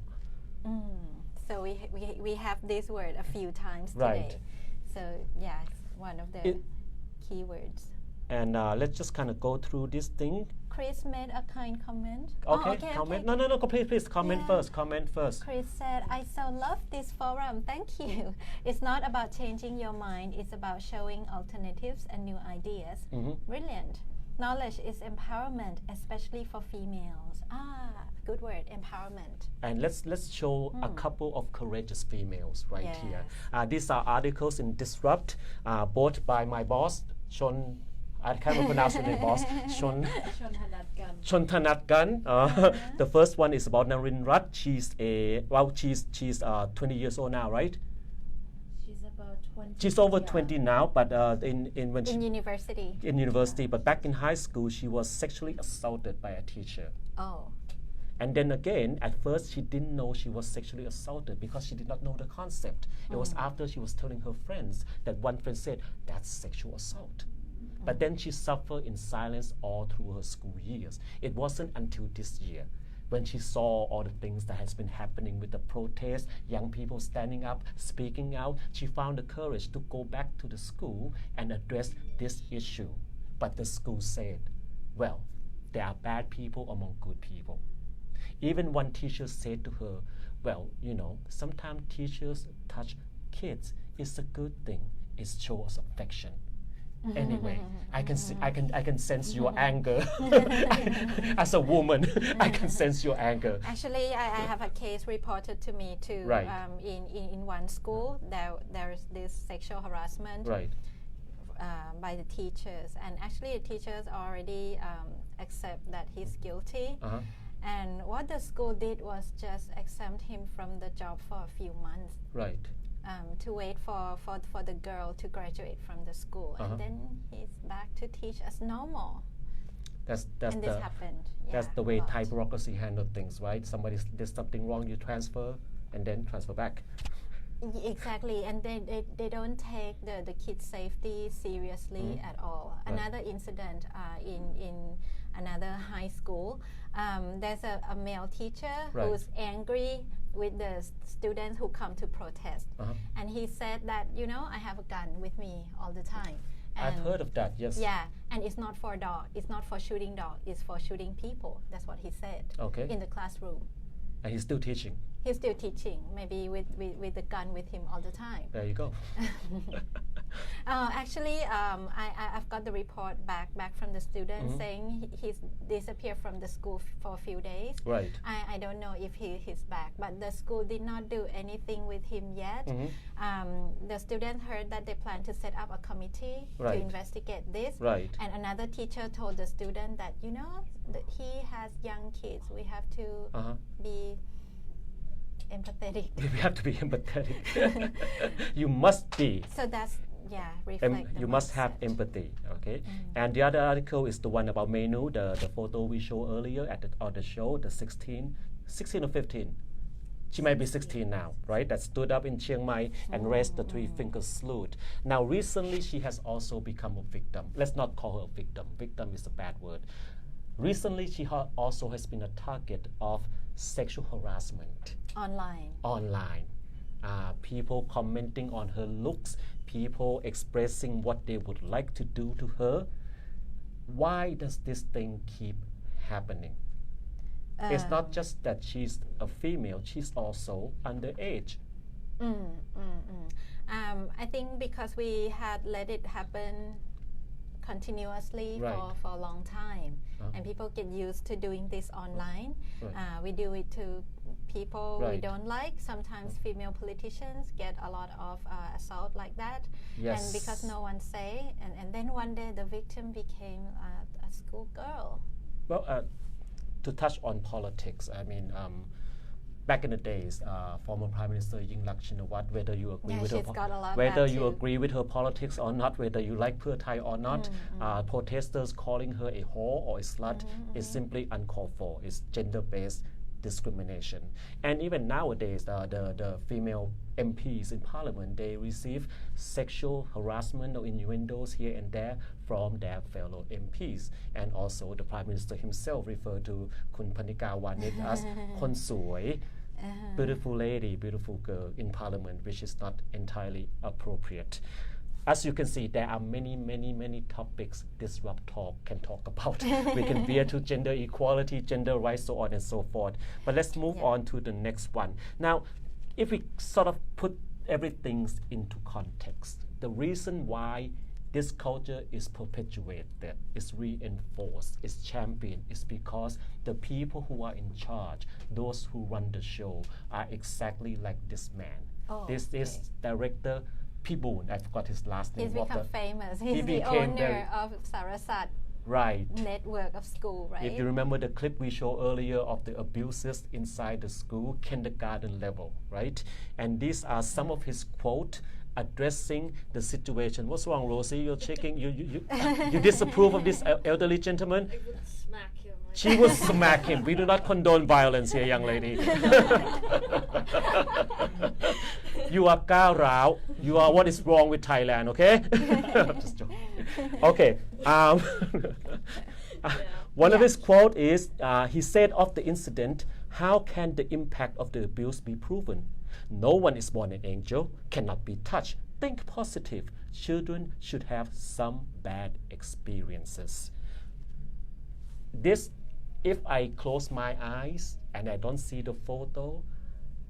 So we have this word a few times today. Right. So yeah, it's one of the key words. And let's just kind of go through this thing. Chris made a kind comment. Okay, comment. Okay. No, please, comment first. Comment first. Chris said, I so love this forum. Thank you. It's not about changing your mind. It's about showing alternatives and new ideas. Brilliant. Knowledge is empowerment, especially for females. Good word, empowerment. And let's show a couple of courageous females right here. These are articles in Thisrupt, both by my boss, Shon. I can't pronounce the name, boss. Shon Thanatgan. The first one is about Narendra. She's 20 years old now, right? She's over 20 now, but in university. In university, but back in high school, she was sexually assaulted by a teacher. Oh. And then again, at first, she didn't know she was sexually assaulted because she did not know the concept. It was after she was telling her friends that one friend said, that's sexual assault. But then she suffered in silence all through her school years. It wasn't until this year when she saw all the things that has been happening with the protests, young people standing up, speaking out, she found the courage to go back to the school and address this issue. But the school said, well, there are bad people among good people. Even one teacher said to her, well, you know, sometimes teachers touch kids. It's a good thing. It shows affection. Anyway, I can sense your anger. As a woman, I can sense your anger. Actually, I have a case reported to me too. Right. In one school, there is this sexual harassment. Right. By the teachers, and actually the teachers already accept that he's guilty. And what the school did was just exempt him from the job for a few months. Right. To wait for the girl to graduate from the school, and then he's back to teach as normal. This happened. That's the way Thai bureaucracy handle things, right? Somebody did something wrong, you transfer, and then transfer back. Exactly, and they don't take the kids' safety seriously at all. Right. Another incident in another high school, there's a male teacher who's angry with the students who come to protest. And he said that, you know, I have a gun with me all the time. And I've heard of that, yes. Yeah, and it's not for dog. It's not for shooting dog. It's for shooting people. That's what he said in the classroom. And he's still teaching? He's still teaching, maybe with the gun with him all the time. There you go. Actually, I've got the report back from the student saying he's disappeared from the school for a few days. Right. I don't know if he's back, but the school did not do anything with him yet. The students heard that they plan to set up a committee to investigate this. Right. And another teacher told the student that, you know, he has young kids. We have to be empathetic. We have to be empathetic. You must be. So that's, reflect you must have empathy, okay? And the other article is the one about Menu, the photo we showed earlier on the show, the 16 or 15. She might be 16 now, right? That stood up in Chiang Mai and raised the three-finger salute. Now, recently, she has also become a victim. Let's not call her a victim. Victim is a bad word. Recently, she also has been a target of sexual harassment. Online. People commenting on her looks, people expressing what they would like to do to her. Why does this thing keep happening? It's not just that she's a female, she's also underage. I think because we had let it happen continuously for a long time, and people get used to doing this online. We do it to people we don't like. Sometimes female politicians get a lot of assault like that, and because no one say, and then one day the victim became a schoolgirl. Well, to touch on politics, I mean, back in the days, former Prime Minister Yingluck Shinawatra, whether you agree with her politics or not, whether you like Pheu Thai or not, protesters calling her a whore or a slut is simply uncalled for. It's gender-based discrimination. And even nowadays, the female MPs in Parliament, they receive sexual harassment or innuendos here and there from their fellow MPs. And also the Prime Minister himself referred to Kun Panika Wanet as Kon Soi, beautiful lady, beautiful girl in Parliament, which is not entirely appropriate. As you can see, there are many topics Thisrupt Talk can talk about. We can veer to gender equality, gender rights, so on and so forth. But let's move on to the next one. Now, if we sort of put everything into context, the reason why this culture is perpetuated, is reinforced, is championed, is because the people who are in charge, those who run the show, are exactly like this man. This is director Piboon, I forgot his last name. He's become famous. He's the owner of Sarasat network of school, right? If you remember the clip we showed earlier of the abuses inside the school, kindergarten level, right? And these are some of his quotes addressing the situation. What's wrong, Rosie? You're shaking. You disapprove of this elderly gentleman? I would smack him. She will smack him. We do not condone violence here, young lady. You are Kao Rao. You are what is wrong with Thailand, okay? Just joking. Okay. One of his quotes is, he said of the incident, how can the impact of the abuse be proven? No one is born an angel, cannot be touched. Think positive. Children should have some bad experiences. This, if I close my eyes and I don't see the photo,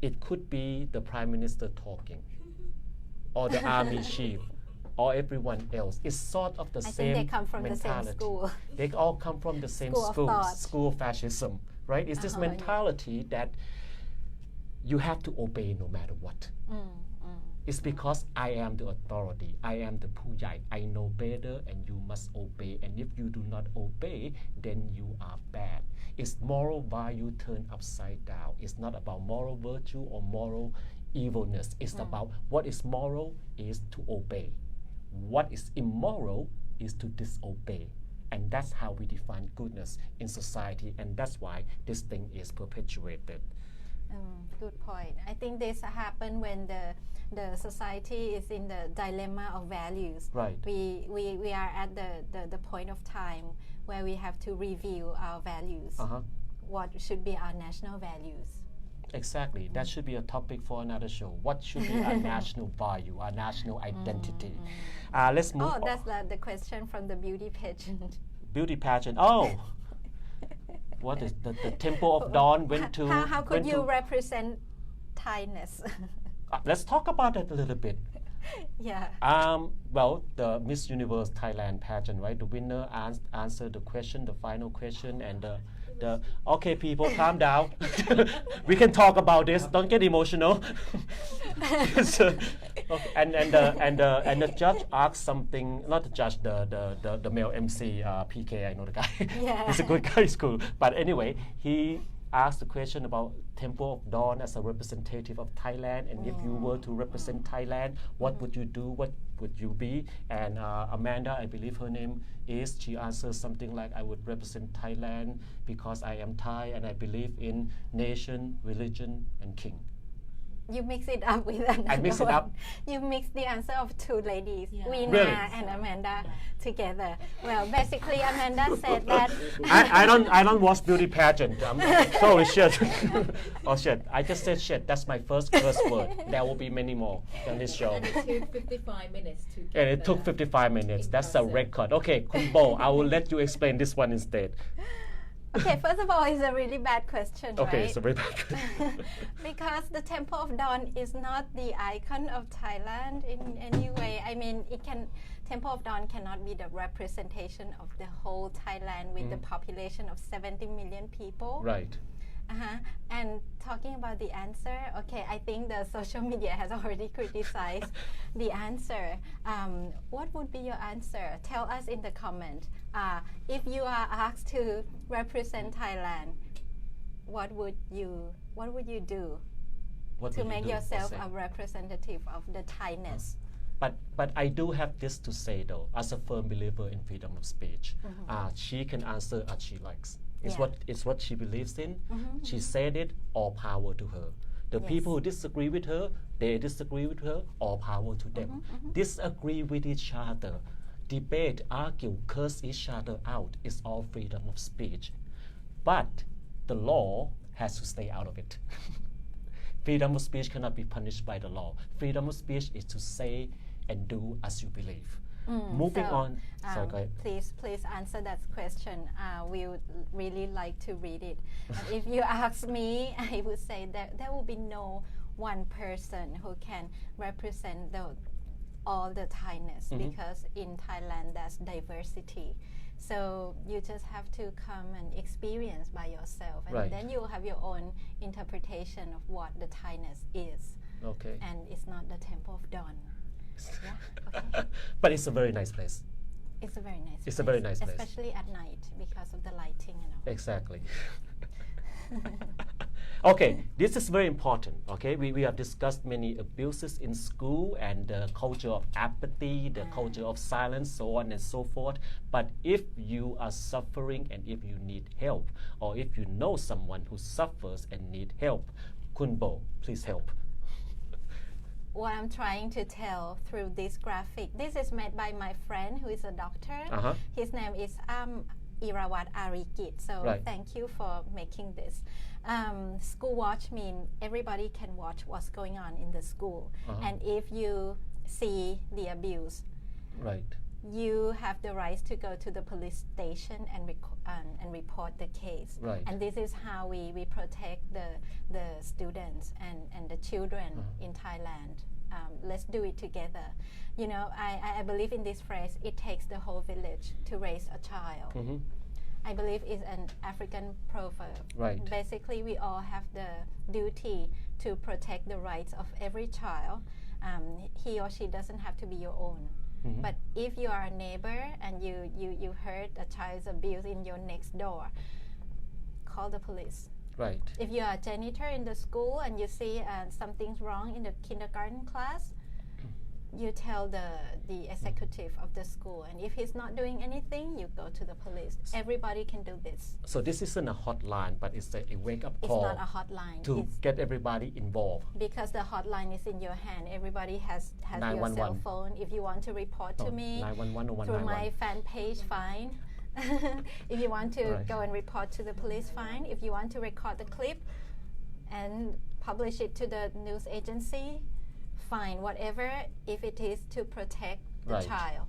it could be the Prime Minister talking, or the army chief, or everyone else. It's sort of the same think they come from mentality. The same school. They all come from the same school of fascism, right? It's this mentality that you have to obey no matter what. It's because I am the authority, I am the Pujai, I know better and you must obey. And if you do not obey, then you are bad. It's moral value turned upside down. It's not about moral virtue or moral evilness. It's about what is moral is to obey. What is immoral is to disobey. And that's how we define goodness in society, and that's why this thing is perpetuated. Good point. I think this happened when the society is in the dilemma of values. Right. We are at the point of time where we have to review our values. What should be our national values? Exactly. That should be a topic for another show. What should be our national value, our national identity? Let's move on. That's the question from the beauty pageant. Beauty pageant. Oh! What is the Temple of Dawn went to... How could you represent Thainess? Let's talk about it a little bit. Yeah. Well, the Miss Universe Thailand pageant, right? The winner answered the question, the final question, and the okay, people, calm down. We can talk about this. Don't get emotional. So, okay, and the judge asked something. Not the judge, the male MC, PK. I know the guy. Yeah. He's a good guy. He's cool. But anyway, he asked the question about Temple of Dawn as a representative of Thailand, and if you were to represent Thailand, what would you do? What would you be? And Amanda, I believe her name is, she answers something like, I would represent Thailand because I am Thai and I believe in nation, religion, and king. You mix it up with another I mix it up. You mix the answer of two ladies, Veena Really? and Amanda, together. Well, basically, Amanda said that. I don't watch beauty pageant. Sorry, shit. Oh shit! I just said shit. That's my first curse word. There will be many more on this show. And it took 55 minutes to get And it took 55 minutes. That's a record. Okay, Kumbo, I will let you explain this one instead. Okay, first of all, it's a really bad question, Okay, right? it's a very bad question. Because the Temple of Dawn is not the icon of Thailand in any way. I mean, Temple of Dawn cannot be the representation of the whole Thailand with the population of 70 million people. Right. And talking about the answer, okay, I think the social media has already criticized the answer. What would be your answer? Tell us in the comment. If you are asked to represent Thailand, what would you do to make yourself a representative of the Thainess? But I do have this to say though, as a firm believer in freedom of speech, she can answer as she likes. It's what she believes in. She said it, all power to her. The people who disagree with her, they disagree with her, all power to them. Disagree with each other, debate, argue, curse each other out is all freedom of speech. But the law has to stay out of it. Freedom of speech cannot be punished by the law. Freedom of speech is to say and do as you believe. Moving on. Sorry, go ahead. Please answer that question. We would really like to read it. And if you ask me, I would say that there will be no one person who can represent all the Thainess, because in Thailand there's diversity. So you just have to come and experience by yourself, and then you'll have your own interpretation of what the Thainess is. Okay. And it's not the Temple of Dawn. Yeah? Okay. But it's a very nice place. It's a very nice It's place, a very nice place. especially at night because of the lighting and all. Exactly. Okay, this is very important. Okay, we have discussed many abuses in school and the culture of apathy, the culture of silence, so on and so forth. But if you are suffering and if you need help, or if you know someone who suffers and need help, Kunbo, please help. What I'm trying to tell through this graphic, this is made by my friend who is a doctor. His name is Irawat Arikit. So thank you for making this. School watch means everybody can watch what's going on in the school. And if you see the abuse, you have the right to go to the police station and report the case. And this is how we protect the students and the children in Thailand. Let's do it together. You know, I believe in this phrase, it takes the whole village to raise a child. I believe it's an African proverb. Basically, we all have the duty to protect the rights of every child. He or she doesn't have to be your own. But if you are a neighbor and you heard a child's abuse in your next door, call the police. If you are a janitor in the school and you see something's wrong in the kindergarten class, you tell the executive of the school, and if he's not doing anything, you go to the police. Everybody can do this. So this isn't a hotline, but it's a wake-up call. It's not a hotline. To get everybody involved. Because the hotline is in your hand. Everybody has your cell phone. If you want to report to me through my fan page, fine. If you want to go and report to the police, fine. If you want to record the clip and publish it to the news agency, fine. Whatever, if it is to protect the child.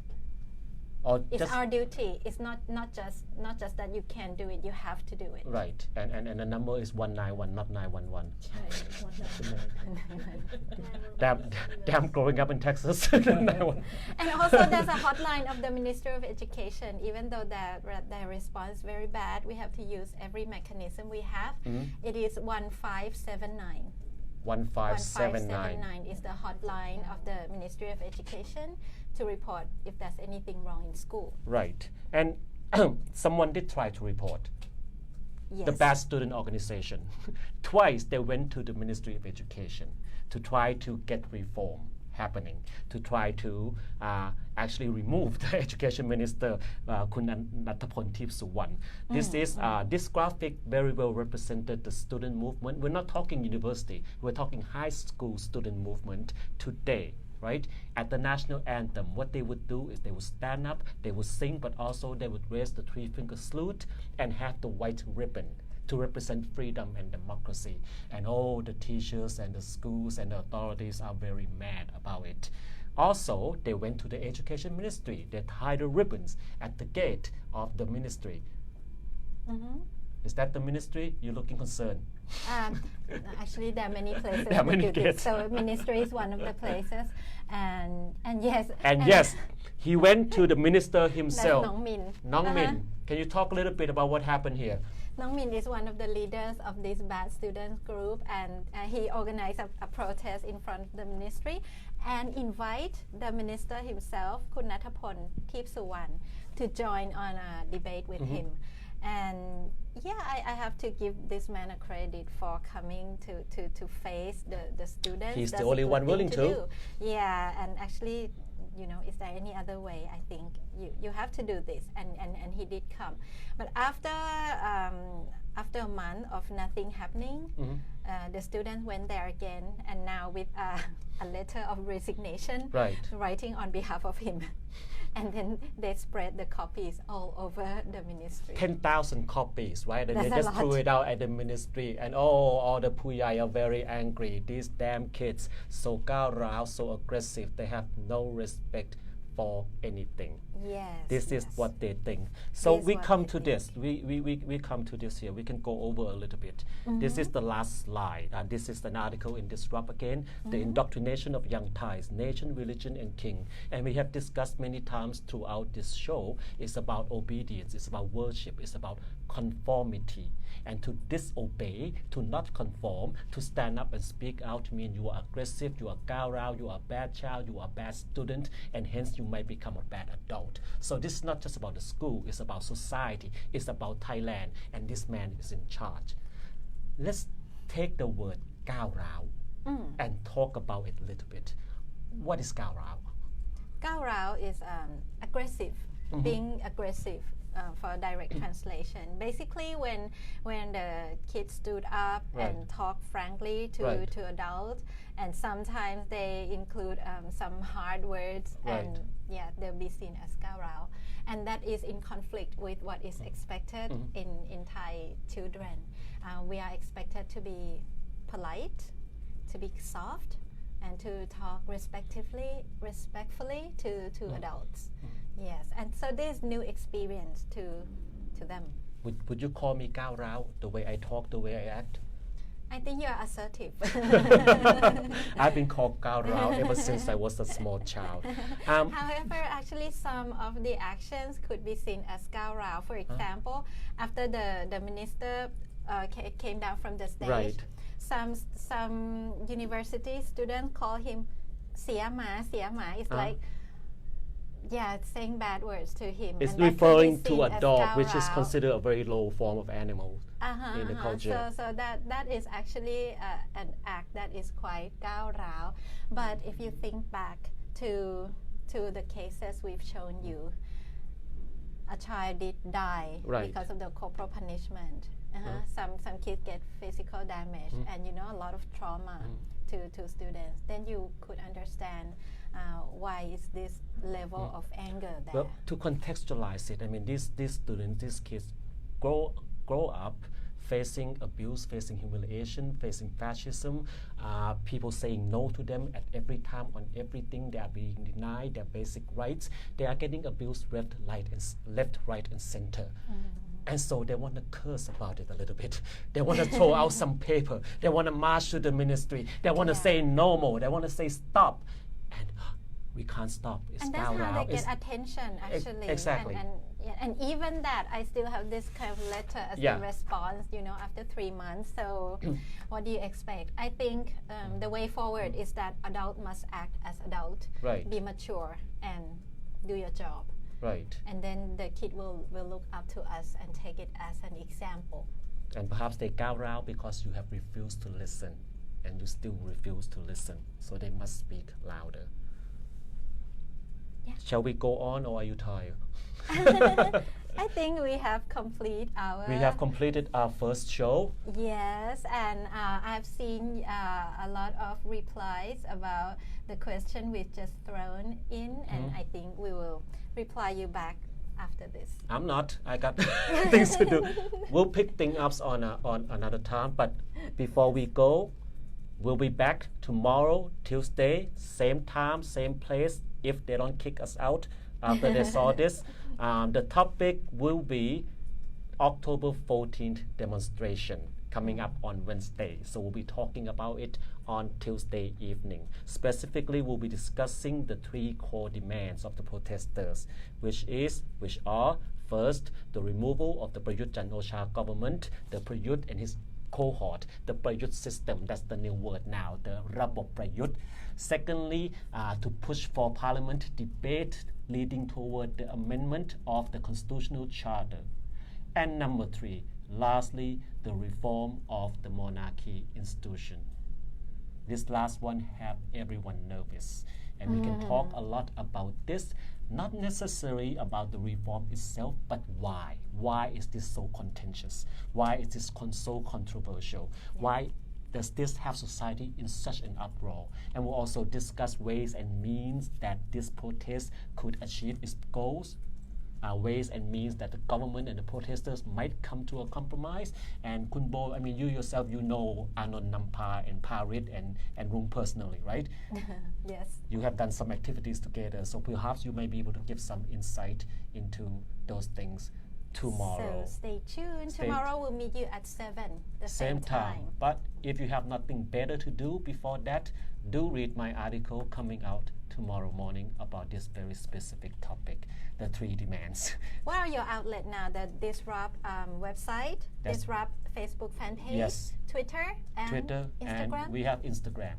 It's our duty. It's not just that you can do it, you have to do it. And the number is 191, not 911. Damn growing up in Texas. And also there's a hotline of the Ministry of Education. Even though their response is very bad, we have to use every mechanism we have. It is 1579. 1579 is the hotline of the Ministry of Education to report if there's anything wrong in school. And someone did try to report. The bad student organization. Twice they went to the Ministry of Education to try to get reform happening to try to actually remove the education minister, Nuttaa Thisrupt. This graphic very well represented the student movement. We're not talking university, we're talking high school student movement today. Right? At the national anthem, what they would do is they would stand up, they would sing, but also they would raise the three-finger salute and have the white ribbon to represent freedom and democracy. And all the teachers and the schools and the authorities are very mad about it. Also, they went to the education ministry. They tied the ribbons at the gate of the ministry. Is that the ministry? You're looking concerned. Actually, there are many places. There are many gates. So ministry is one of the places, and yes. And yes, he went to the minister himself. That's Nong Min. Nong Min. Can you talk a little bit about what happened here? Nong Min is one of the leaders of this bad students group, and he organized a protest in front of the ministry and invite the minister himself, Kun Nuttaa Thisrupt, to join on a debate with him. And yeah, I have to give this man a credit for coming to face the students. He's the only one willing to. Yeah, and actually, you know, is there any other way? I think you have to do this, and he did come. But after a month of nothing happening, the students went there again, and now with a letter of resignation, writing on behalf of him. And then they spread the copies all over the ministry. 10,000 copies, right? And That's they just a lot. threw it out at the ministry. And all the Puyai are very angry. These damn kids, so gaorao, so aggressive. They have no respect for anything. Yes. This is what they think. So we come to this. We come to this here. We can go over a little bit. This is the last slide. This is an article in Thisrupt again. The indoctrination of young Thais, nation, religion, and king. And we have discussed many times throughout this show. It's about obedience. It's about worship. It's about conformity. And to disobey, to not conform, to stand up and speak out mean you are aggressive, you are gaorao, you are a bad child, you are a bad student, and hence you might become a bad adult. So this is not just about the school, it's about society, it's about Thailand, and this man is in charge. Let's take the word gaorao and talk about it a little bit. What is gaorao? Gaorao is aggressive, being aggressive. For direct translation, basically when the kids stood up and talked frankly to adults, and sometimes they include some hard words, and yeah, they'll be seen as gaorao, and that is in conflict with what is expected in Thai children. We are expected to be polite, to be soft, and to talk respectfully to adults. Yes, and so there's new experience to them. Would you call me gaorao, the way I talk, the way I act? I think you're assertive. I've been called gaorao ever since I was a small child. However, actually some of the actions could be seen as gaorao. For example, after the minister came down from the stage, some university students call him Sia Ma. It's like, yeah, saying bad words to him. It's referring to a dog, which is considered a very low form of animal in the culture. So that is actually an act that is quite gaorao. But if you think back to the cases we've shown you, a child did die because of the corporal punishment. Some kids get physical damage, and a lot of trauma to students. Then you could understand why is this level of anger there. Well, to contextualize it, I mean, these students, these kids grow up facing abuse, facing humiliation, facing fascism, people saying no to them at every time on everything. They are being denied their basic rights. They are getting abused left, right, and center. And so they want to curse about it a little bit. They want to throw out some paper. They want to march to the ministry. They want to say no more. They want to say stop. And we can't stop. It's and that's how they get attention, actually. Exactly. And even that, I still have this kind of letter as the response, after 3 months. So what do you expect? I think the way forward is that adult must act as adult. Be mature and do your job. And then the kid will look up to us and take it as an example. And perhaps they gaorao because you have refused to listen and you still refuse to listen. So they must speak louder. Yeah. Shall we go on, or are you tired? I think we have completed our first show. Yes, and I've seen a lot of replies about the question we've just thrown in, and I think we will reply you back after this. I'm not. I got things to do. We'll pick things up on another time. But before we go, we'll be back tomorrow, Tuesday, same time, same place. If they don't kick us out after they saw this, the topic will be October 14th demonstration coming up on Wednesday. So we'll be talking about it on Tuesday evening. Specifically, we'll be discussing the 3 core demands of the protesters, which are first, the removal of the Prayut Chan-o-cha government, the Prayut and his cohort, the Prayut system, that's the new word now, the Rabop Prayut. Secondly, to push for parliament debate leading toward the amendment of the constitutional charter. And number 3, lastly, the reform of the monarchy institution. This last one have everyone nervous. And we can talk a lot about this, not necessarily about the reform itself, but why. Why is this so contentious? Why is this so controversial? Why does this have society in such an uproar? And we'll also discuss ways and means that this protest could achieve its goals, ways and means that the government and the protesters might come to a compromise. And Kunbo, I mean, you yourself, you know Anon Nampa and Parit and Room personally, right? Yes. You have done some activities together, so perhaps you may be able to give some insight into those things tomorrow. So stay tuned. Tomorrow we'll meet you at 7, the same time. But if you have nothing better to do before that, do read my article coming out tomorrow morning about this very specific topic, the 3 demands. What are your outlets now? The Thisrupt website, Thisrupt Facebook fan page, yes. Twitter, Instagram? And we have Instagram.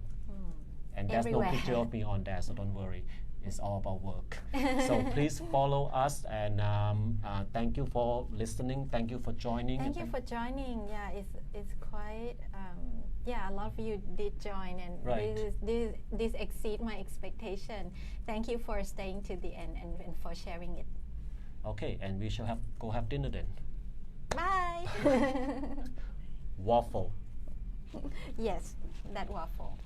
And there's Everywhere. no picture of me on there, so don't worry. It's all about work. So please follow us, and thank you for listening. Thank you for joining. Thank you for joining. Yeah, it's quite. A lot of you did join, and this exceed my expectation. Thank you for staying to the end and for sharing it. Okay, and we shall go have dinner then. Bye. Waffle. Yes, that waffle.